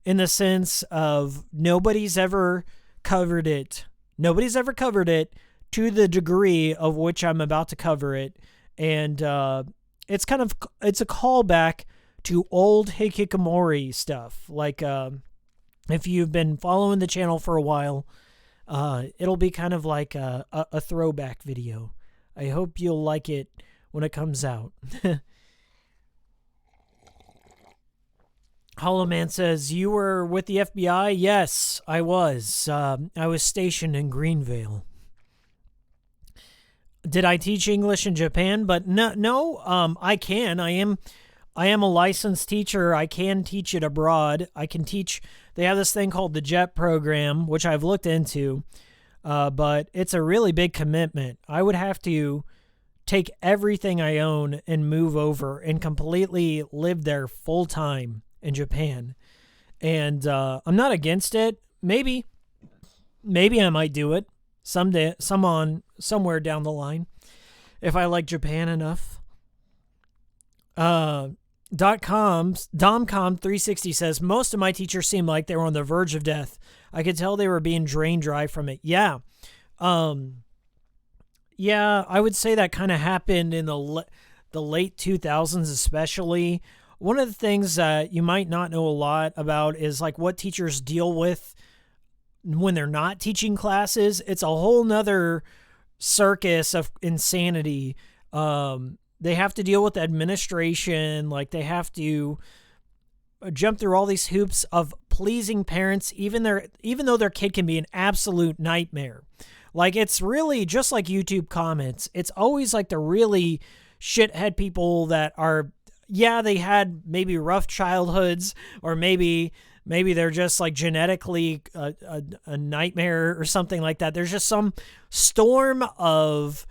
in the sense of nobody's ever covered it. Nobody's ever covered it to the degree of which I'm about to cover it. And it's a callback to old Hikikomori stuff. Like if you've been following the channel for a while, it'll be kind of like a throwback video. I hope you'll like it when it comes out. Hollow Man says, you were with the FBI? Yes, I was. I was stationed in Greenvale. Did I teach English in Japan? But no, I can. I am a licensed teacher. I can teach it abroad. I can teach. They have this thing called the JET program, which I've looked into, but it's a really big commitment. I would have to take everything I own and move over and completely live there full time in Japan. And I'm not against it. Maybe I might do it someday, somewhere down the line, if I like Japan enough. Domcom360 says, most of my teachers seemed like they were on the verge of death. I could tell they were being drained dry from it. Yeah. Yeah, I would say that kind of happened in the late 2000s especially. One of the things that you might not know a lot about is like what teachers deal with when they're not teaching classes. It's a whole nother circus of insanity. They have to deal with administration. Like they have to jump through all these hoops of pleasing parents, even though their kid can be an absolute nightmare. Like it's really just like YouTube comments. It's always like the really shithead people that are, yeah, they had maybe rough childhoods, or maybe they're just like genetically a nightmare or something like that. There's just some storm of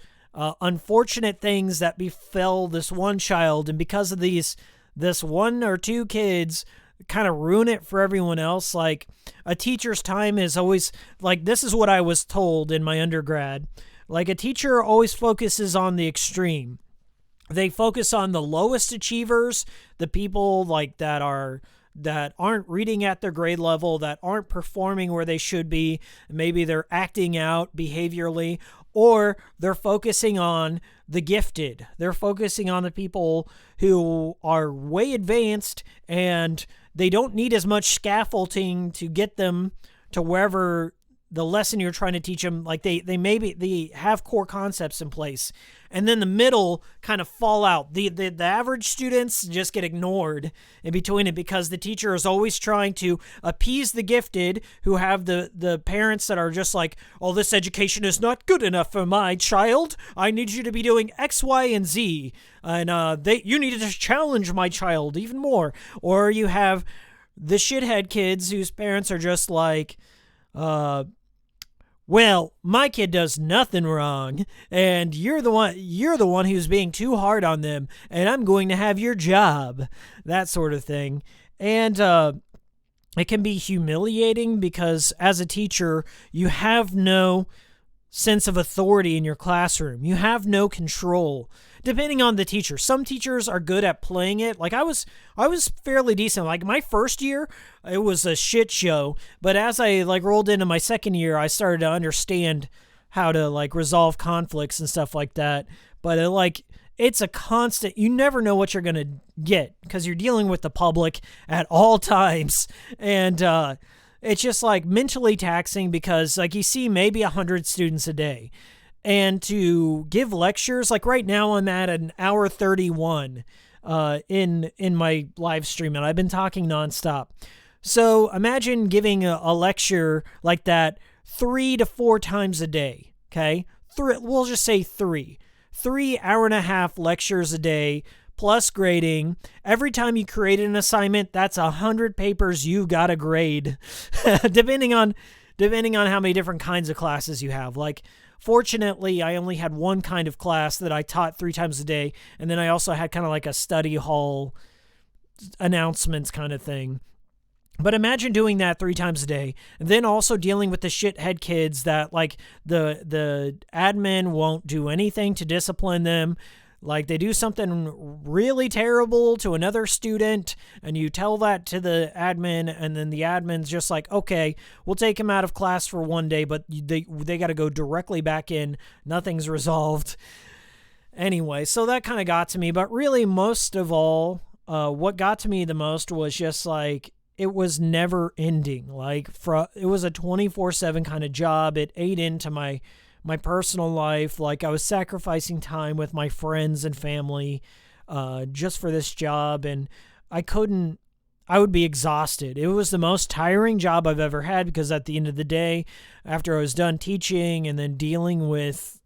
unfortunate things that befell this one child, and because of this one or two kids kind of ruin it for everyone else. Like, a teacher's time is always, like, this is what I was told in my undergrad. Like, a teacher always focuses on the extreme. They focus on the lowest achievers, the people like that aren't reading at their grade level, that aren't performing where they should be. Maybe they're acting out behaviorally, or they're focusing on the gifted. They're focusing on the people who are way advanced and they don't need as much scaffolding to get them to wherever the lesson you're trying to teach them. Like, they have core concepts in place, and then the middle kind of fall out. The average students just get ignored in between it, because the teacher is always trying to appease the gifted, who have the parents that are just like, oh, this education is not good enough for my child. I need you to be doing X, Y, and Z, and you need to challenge my child even more. Or you have the shithead kids whose parents are just like, well, my kid does nothing wrong, and you're the one who's being too hard on them, and I'm going to have your job. That sort of thing. And it can be humiliating, because as a teacher, you have no sense of authority in your classroom. You have no control, depending on the teacher. Some teachers are good at playing it. Like, I was fairly decent. Like, my first year, it was a shit show. But as I rolled into my second year, I started to understand how to resolve conflicts and stuff like that. But it's a constant. You never know what you're gonna get, because you're dealing with the public at all times, and it's just mentally taxing, because you see maybe 100 students a day. And to give lectures, right now I'm at an hour 31 in my live stream, and I've been talking nonstop. So imagine giving a lecture like that 3 to 4 times a day, okay? We'll just say 3 hour-and-a-half lectures a day, plus grading. Every time you create an assignment, that's 100 papers you've got to grade, depending on how many different kinds of classes you have. Fortunately, I only had one kind of class that I taught 3 times a day, and then I also had kind of a study hall announcements kind of thing. But imagine doing that 3 times a day, and then also dealing with the shithead kids that the admin won't do anything to discipline them. They do something really terrible to another student, and you tell that to the admin, and then the admin's just okay, we'll take him out of class for one day, but they got to go directly back in. Nothing's resolved. Anyway, so that kind of got to me. But really, most of all, what got to me the most was just it was never ending. It was a 24/7 kind of job. It ate into my personal life. I was sacrificing time with my friends and family just for this job, and I would be exhausted. It was the most tiring job I've ever had, because at the end of the day, after I was done teaching and then dealing with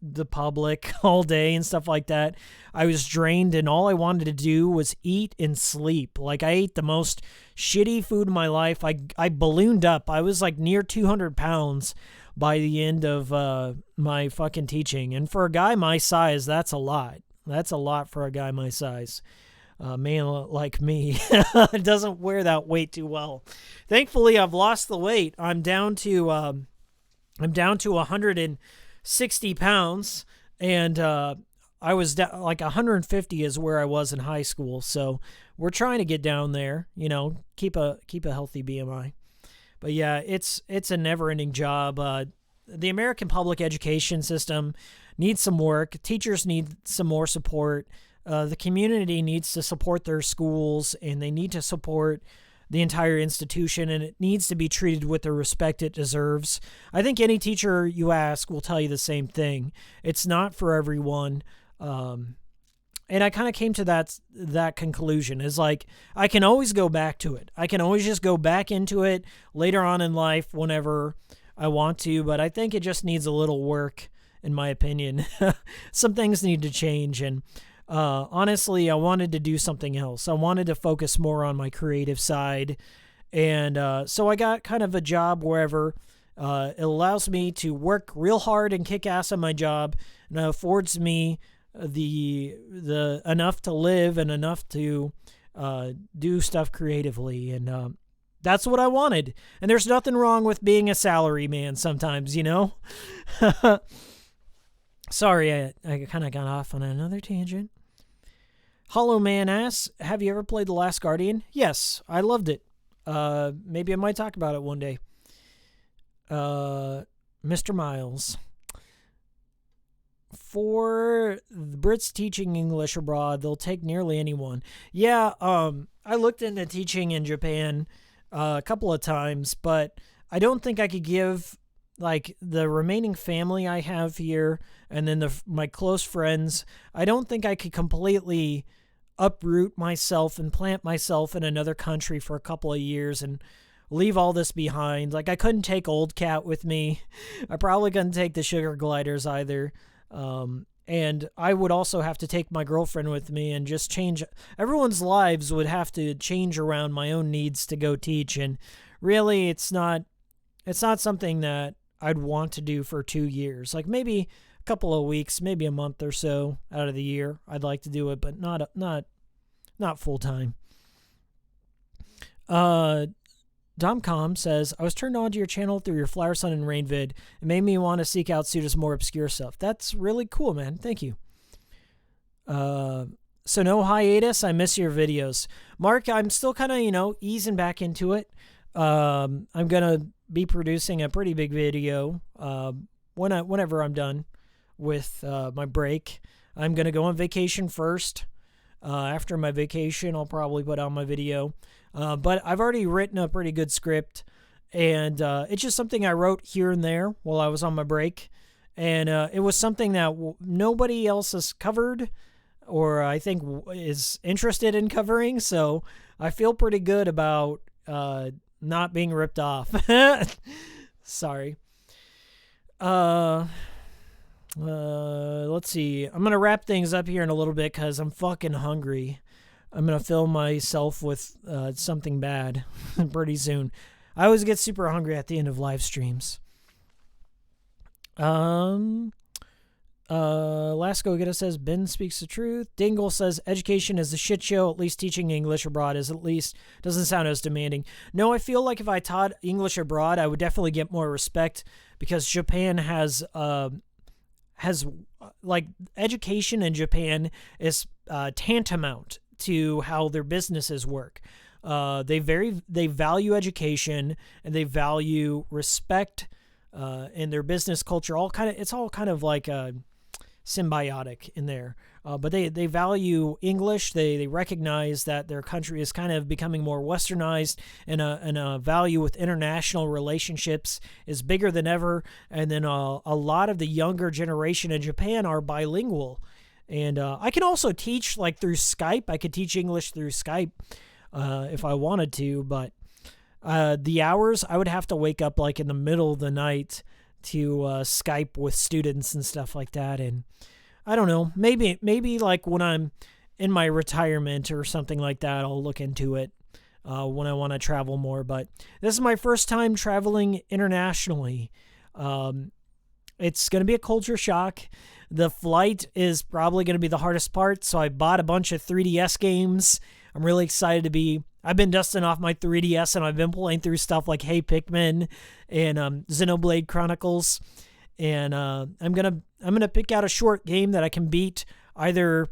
the public all day and stuff like that, I was drained, and all I wanted to do was eat and sleep. I ate the most shitty food in my life. I ballooned up. I was near 200 pounds by the end of my fucking teaching. And for a guy my size, that's a lot. That's a lot for a guy my size. A man like me doesn't wear that weight too well. Thankfully, I've lost the weight. I'm down to 160 pounds, and I was 150 is where I was in high school. So we're trying to get down there. Keep a healthy BMI. But yeah, it's a never-ending job. The American public education system needs some work. Teachers need some more support. The community needs to support their schools, and they need to support the entire institution, and it needs to be treated with the respect it deserves. I think any teacher you ask will tell you the same thing. It's not for everyone. And I kind of came to that conclusion, is I can always go back to it. I can always just go back into it later on in life whenever I want to, but I think it just needs a little work, in my opinion. Some things need to change, and honestly, I wanted to do something else. I wanted to focus more on my creative side, and so I got kind of a job wherever, It allows me to work real hard and kick ass at my job, and it affords me the enough to live and enough to do stuff creatively, and that's what I wanted. And there's nothing wrong with being a salary man sometimes, you know? Sorry, I kind of got off on another tangent. Hollow Man asks, have you ever played The Last Guardian? Yes, I loved it. Maybe I might talk about it one day. Mr. Miles. For the Brits teaching English abroad, they'll take nearly anyone. Yeah, I looked into teaching in Japan a couple of times, but I don't think I could give like the remaining family I have here and then my close friends. I don't think I could completely uproot myself and plant myself in another country for a couple of years and leave all this behind. Like, I couldn't take Old Cat with me. I probably couldn't take the Sugar Gliders either. And I would also have to take my girlfriend with me and just change. Everyone's lives would have to change around my own needs to go teach. And really, it's not something that I'd want to do for 2 years. Like, maybe a couple of weeks, maybe a month or so out of the year, I'd like to do it, but not full time. Domcom says, I was turned on to your channel through your Flower, Sun, and Rain vid. It made me want to seek out Suda's more obscure stuff. That's really cool, man. Thank you. So no hiatus. I miss your videos. Mark, I'm still kind of, easing back into it. I'm going to be producing a pretty big video whenever I'm done with my break. I'm going to go on vacation first. After my vacation, I'll probably put out my video. But I've already written a pretty good script, and it's just something I wrote here and there while I was on my break. And it was something that nobody else has covered or I think is interested in covering. So I feel pretty good about not being ripped off. Sorry. Let's see. I'm going to wrap things up here in a little bit because I'm fucking hungry. I'm going to fill myself with something bad pretty soon. I always get super hungry at the end of live streams. Last Go Getter says, Ben speaks the truth. Dingle says, education is a shit show. At least teaching English abroad doesn't sound as demanding. No, I feel like if I taught English abroad, I would definitely get more respect because Japan has like education in Japan is tantamount to how their businesses work. They value education and they value respect in their business culture. It's all kind of like symbiotic in there. But they value English. They recognize that their country is kind of becoming more westernized, and a value with international relationships is bigger than ever. And then a lot of the younger generation in Japan are bilingual. And I can also teach like through Skype. I could teach English through Skype if I wanted to, but the hours I would have to wake up like in the middle of the night to Skype with students and stuff like that. And I don't know, maybe like when I'm in my retirement or something like that, I'll look into it when I want to travel more. But this is my first time traveling internationally. It's going to be a culture shock. The flight is probably going to be the hardest part, so I bought a bunch of 3DS games. I'm really excited I've been dusting off my 3DS, and I've been playing through stuff like Hey Pikmin and Xenoblade Chronicles. And I'm gonna pick out a short game that I can beat either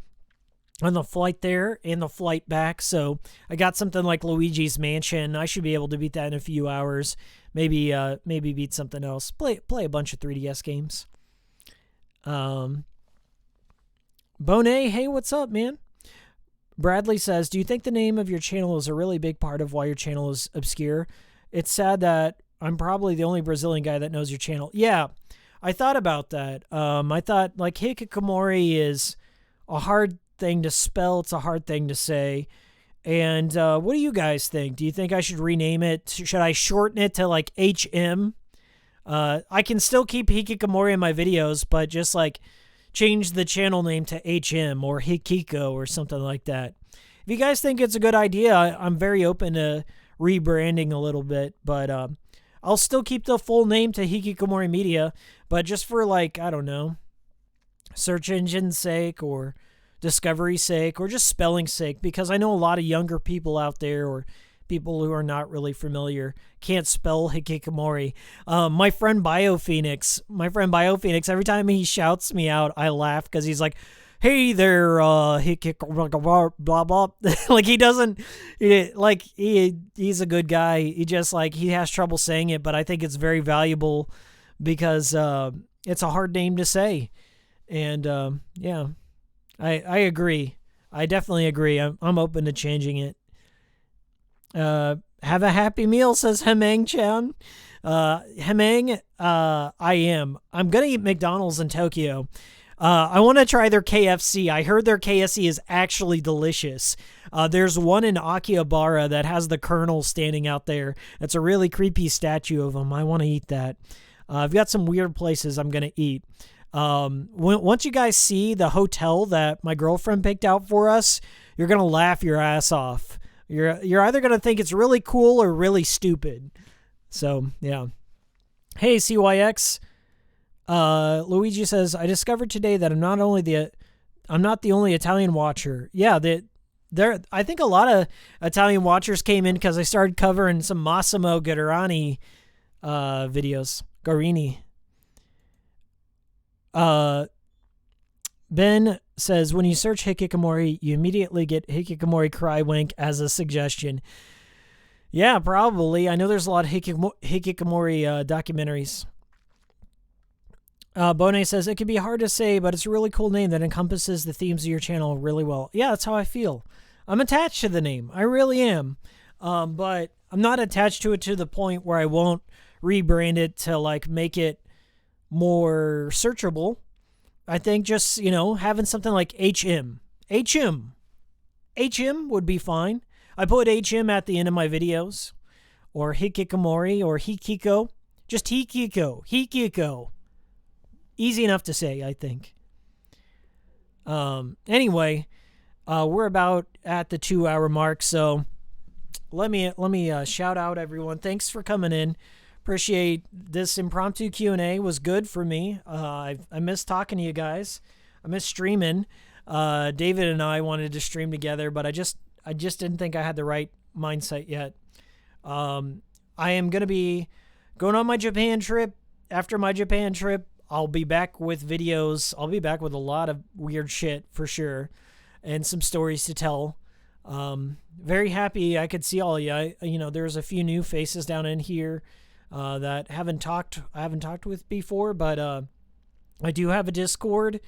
on the flight there and the flight back. So I got something like Luigi's Mansion. I should be able to beat that in a few hours. Maybe beat something else. Play a bunch of 3DS games. Bonet, hey, what's up, man? Bradley says, do you think the name of your channel is a really big part of why your channel is obscure? It's sad that I'm probably the only Brazilian guy that knows your channel. Yeah, I thought about that. I thought, like, Hikikomori is a hard thing to spell. It's a hard thing to say. And what do you guys think? Do you think I should rename it? Should I shorten it to, like, HM? I can still keep Hikikomori in my videos, but just, like, change the channel name to HM or Hikiko or something like that. If you guys think it's a good idea, I'm very open to rebranding a little bit, but I'll still keep the full name to Hikikomori Media, but just for like, I don't know, search engine's sake or discovery's sake or just spelling's sake, because I know a lot of younger people out there or people who are not really familiar can't spell Hikikomori. My friend BioPhoenix, every time he shouts me out, I laugh because he's like, hey there, Hikiko, blah, blah. Like he doesn't, he's a good guy. He just like, he has trouble saying it, but I think it's very valuable because it's a hard name to say. And yeah, I agree. I definitely agree. I'm open to changing it. Have a happy meal, says Hemang-chan. Hemang, I am. I'm going to eat McDonald's in Tokyo. I want to try their KFC. I heard their KFC is actually delicious. There's one in Akihabara that has the Colonel standing out there. It's a really creepy statue of him. I want to eat that. I've got some weird places I'm going to eat. Once you guys see the hotel that my girlfriend picked out for us, you're going to laugh your ass off. You're either going to think it's really cool or really stupid. So, yeah. Hey, CYX. Luigi says, I discovered today that I'm not the only Italian watcher. Yeah, I think a lot of Italian watchers came in because I started covering some Massimo Guarani videos. Garini. Ben says, when you search Hikikomori, you immediately get Hikikomori Cry Wink as a suggestion. Yeah, probably. I know there's a lot of Hikikomori documentaries. Bonet says, it can be hard to say, but it's a really cool name that encompasses the themes of your channel really well. Yeah, that's how I feel. I'm attached to the name. I really am. But I'm not attached to it to the point where I won't rebrand it to like make it more searchable. I think just, having something like HM would be fine. I put HM at the end of my videos, or Hikikomori or Hikiko. Just Hikiko. Easy enough to say, I think. Anyway, we're about at the 2-hour mark, so let me shout out everyone. Thanks for coming in. Appreciate this impromptu Q&A. Was good for me. I miss talking to you guys. I miss streaming. David and I wanted to stream together, but I just didn't think I had the right mindset yet. I am going to be going on my Japan trip. After my Japan trip, I'll be back with videos. I'll be back with a lot of weird shit for sure and some stories to tell. Very happy I could see all of you. There's a few new faces down in here that I haven't talked with before, but I do have a Discord.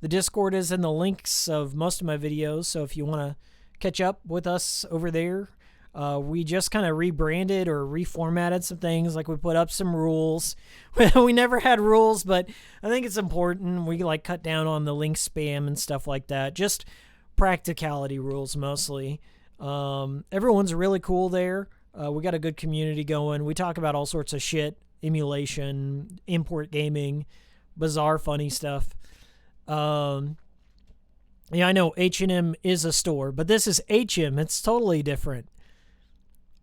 The Discord is in the links of most of my videos, so if you want to catch up with us over there, we just kind of rebranded or reformatted some things. Like we put up some rules. We never had rules, but I think it's important. We like cut down on the link spam and stuff like that. Just practicality rules mostly. Everyone's really cool there. We got a good community going. We talk about all sorts of shit, emulation, import gaming, bizarre, funny stuff. Yeah, I know H&M is a store, but this is HM. It's totally different.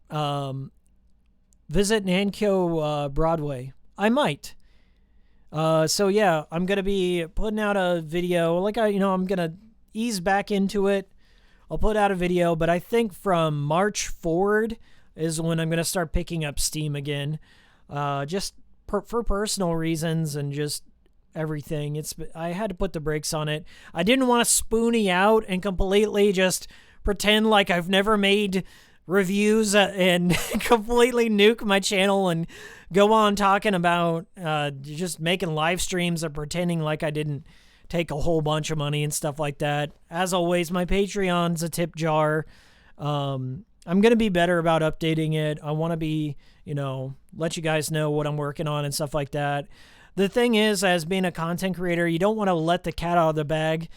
Visit Nankyo Broadway. I might. So yeah, I'm gonna be putting out a video. Like I'm gonna ease back into it. I'll put out a video, but I think from March forward is when I'm gonna start picking up steam again. Just for personal reasons and just everything. I had to put the brakes on it. I didn't want to spoony out and completely just pretend like I've never made reviews and completely nuke my channel and go on talking about just making live streams or pretending like I didn't take a whole bunch of money and stuff like that. As always, my Patreon's a tip jar. I'm going to be better about updating it. I want to be, let you guys know what I'm working on and stuff like that. The thing is, as being a content creator, you don't want to let the cat out of the bag.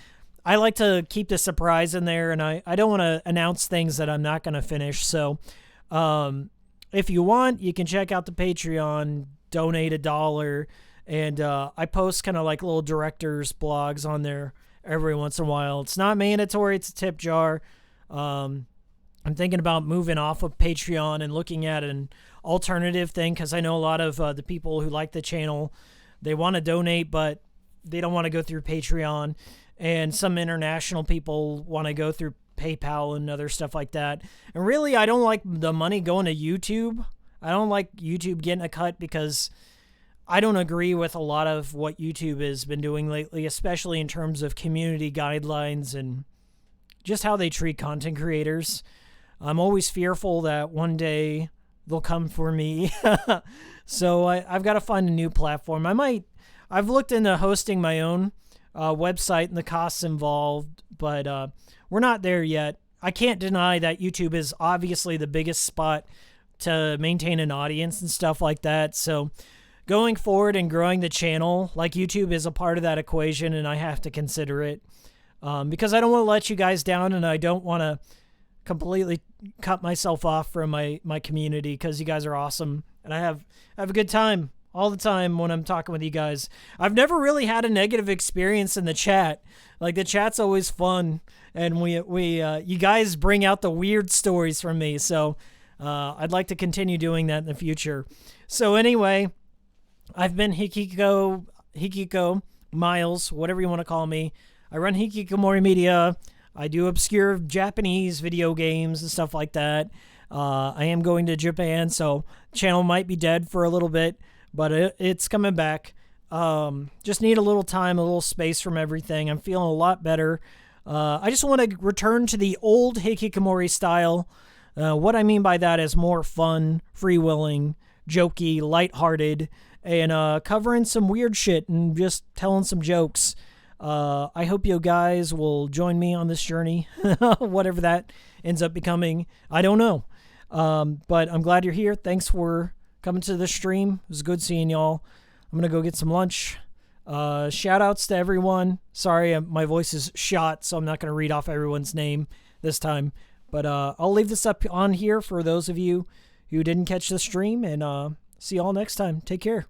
I like to keep the surprise in there, and I don't want to announce things that I'm not going to finish. So if you want, you can check out the Patreon, donate $1, and I post kind of like little director's blogs on there every once in a while. It's not mandatory. It's a tip jar. I'm thinking about moving off of Patreon and looking at an alternative thing, because I know a lot of the people who like the channel, they want to donate, but they don't want to go through Patreon. And some international people want to go through PayPal and other stuff like that. And really, I don't like the money going to YouTube. I don't like YouTube getting a cut because I don't agree with a lot of what YouTube has been doing lately, especially in terms of community guidelines and just how they treat content creators. I'm always fearful that one day they'll come for me. So I've got to find a new platform. I've looked into hosting my own website and the costs involved, but we're not there yet. I can't deny that YouTube is obviously the biggest spot to maintain an audience and stuff like that. So going forward and growing the channel, like, YouTube is a part of that equation, and I have to consider it because I don't want to let you guys down, and I don't want to completely cut myself off from my community, because you guys are awesome, and I have a good time all the time when I'm talking with you guys. I've never really had a negative experience in the chat. Like, the chat's always fun, and you guys bring out the weird stories from me, so I'd like to continue doing that in the future. So anyway, I've been Hikiko, Miles, whatever you want to call me. I run Hikikomori Media. I do obscure Japanese video games and stuff like that. I am going to Japan, so channel might be dead for a little bit, but it's coming back. Just need a little time, a little space from everything. I'm feeling a lot better. I just want to return to the old Hikikomori style. What I mean by that is more fun, freewheeling, jokey, lighthearted, and covering some weird shit and just telling some jokes. I hope you guys will join me on this journey, whatever that ends up becoming. I don't know. But I'm glad you're here. Thanks for coming to the stream. It was good seeing y'all. I'm going to go get some lunch. Shout outs to everyone. Sorry, my voice is shot, so I'm not going to read off everyone's name this time. But I'll leave this up on here for those of you who didn't catch the stream, and see y'all next time. Take care.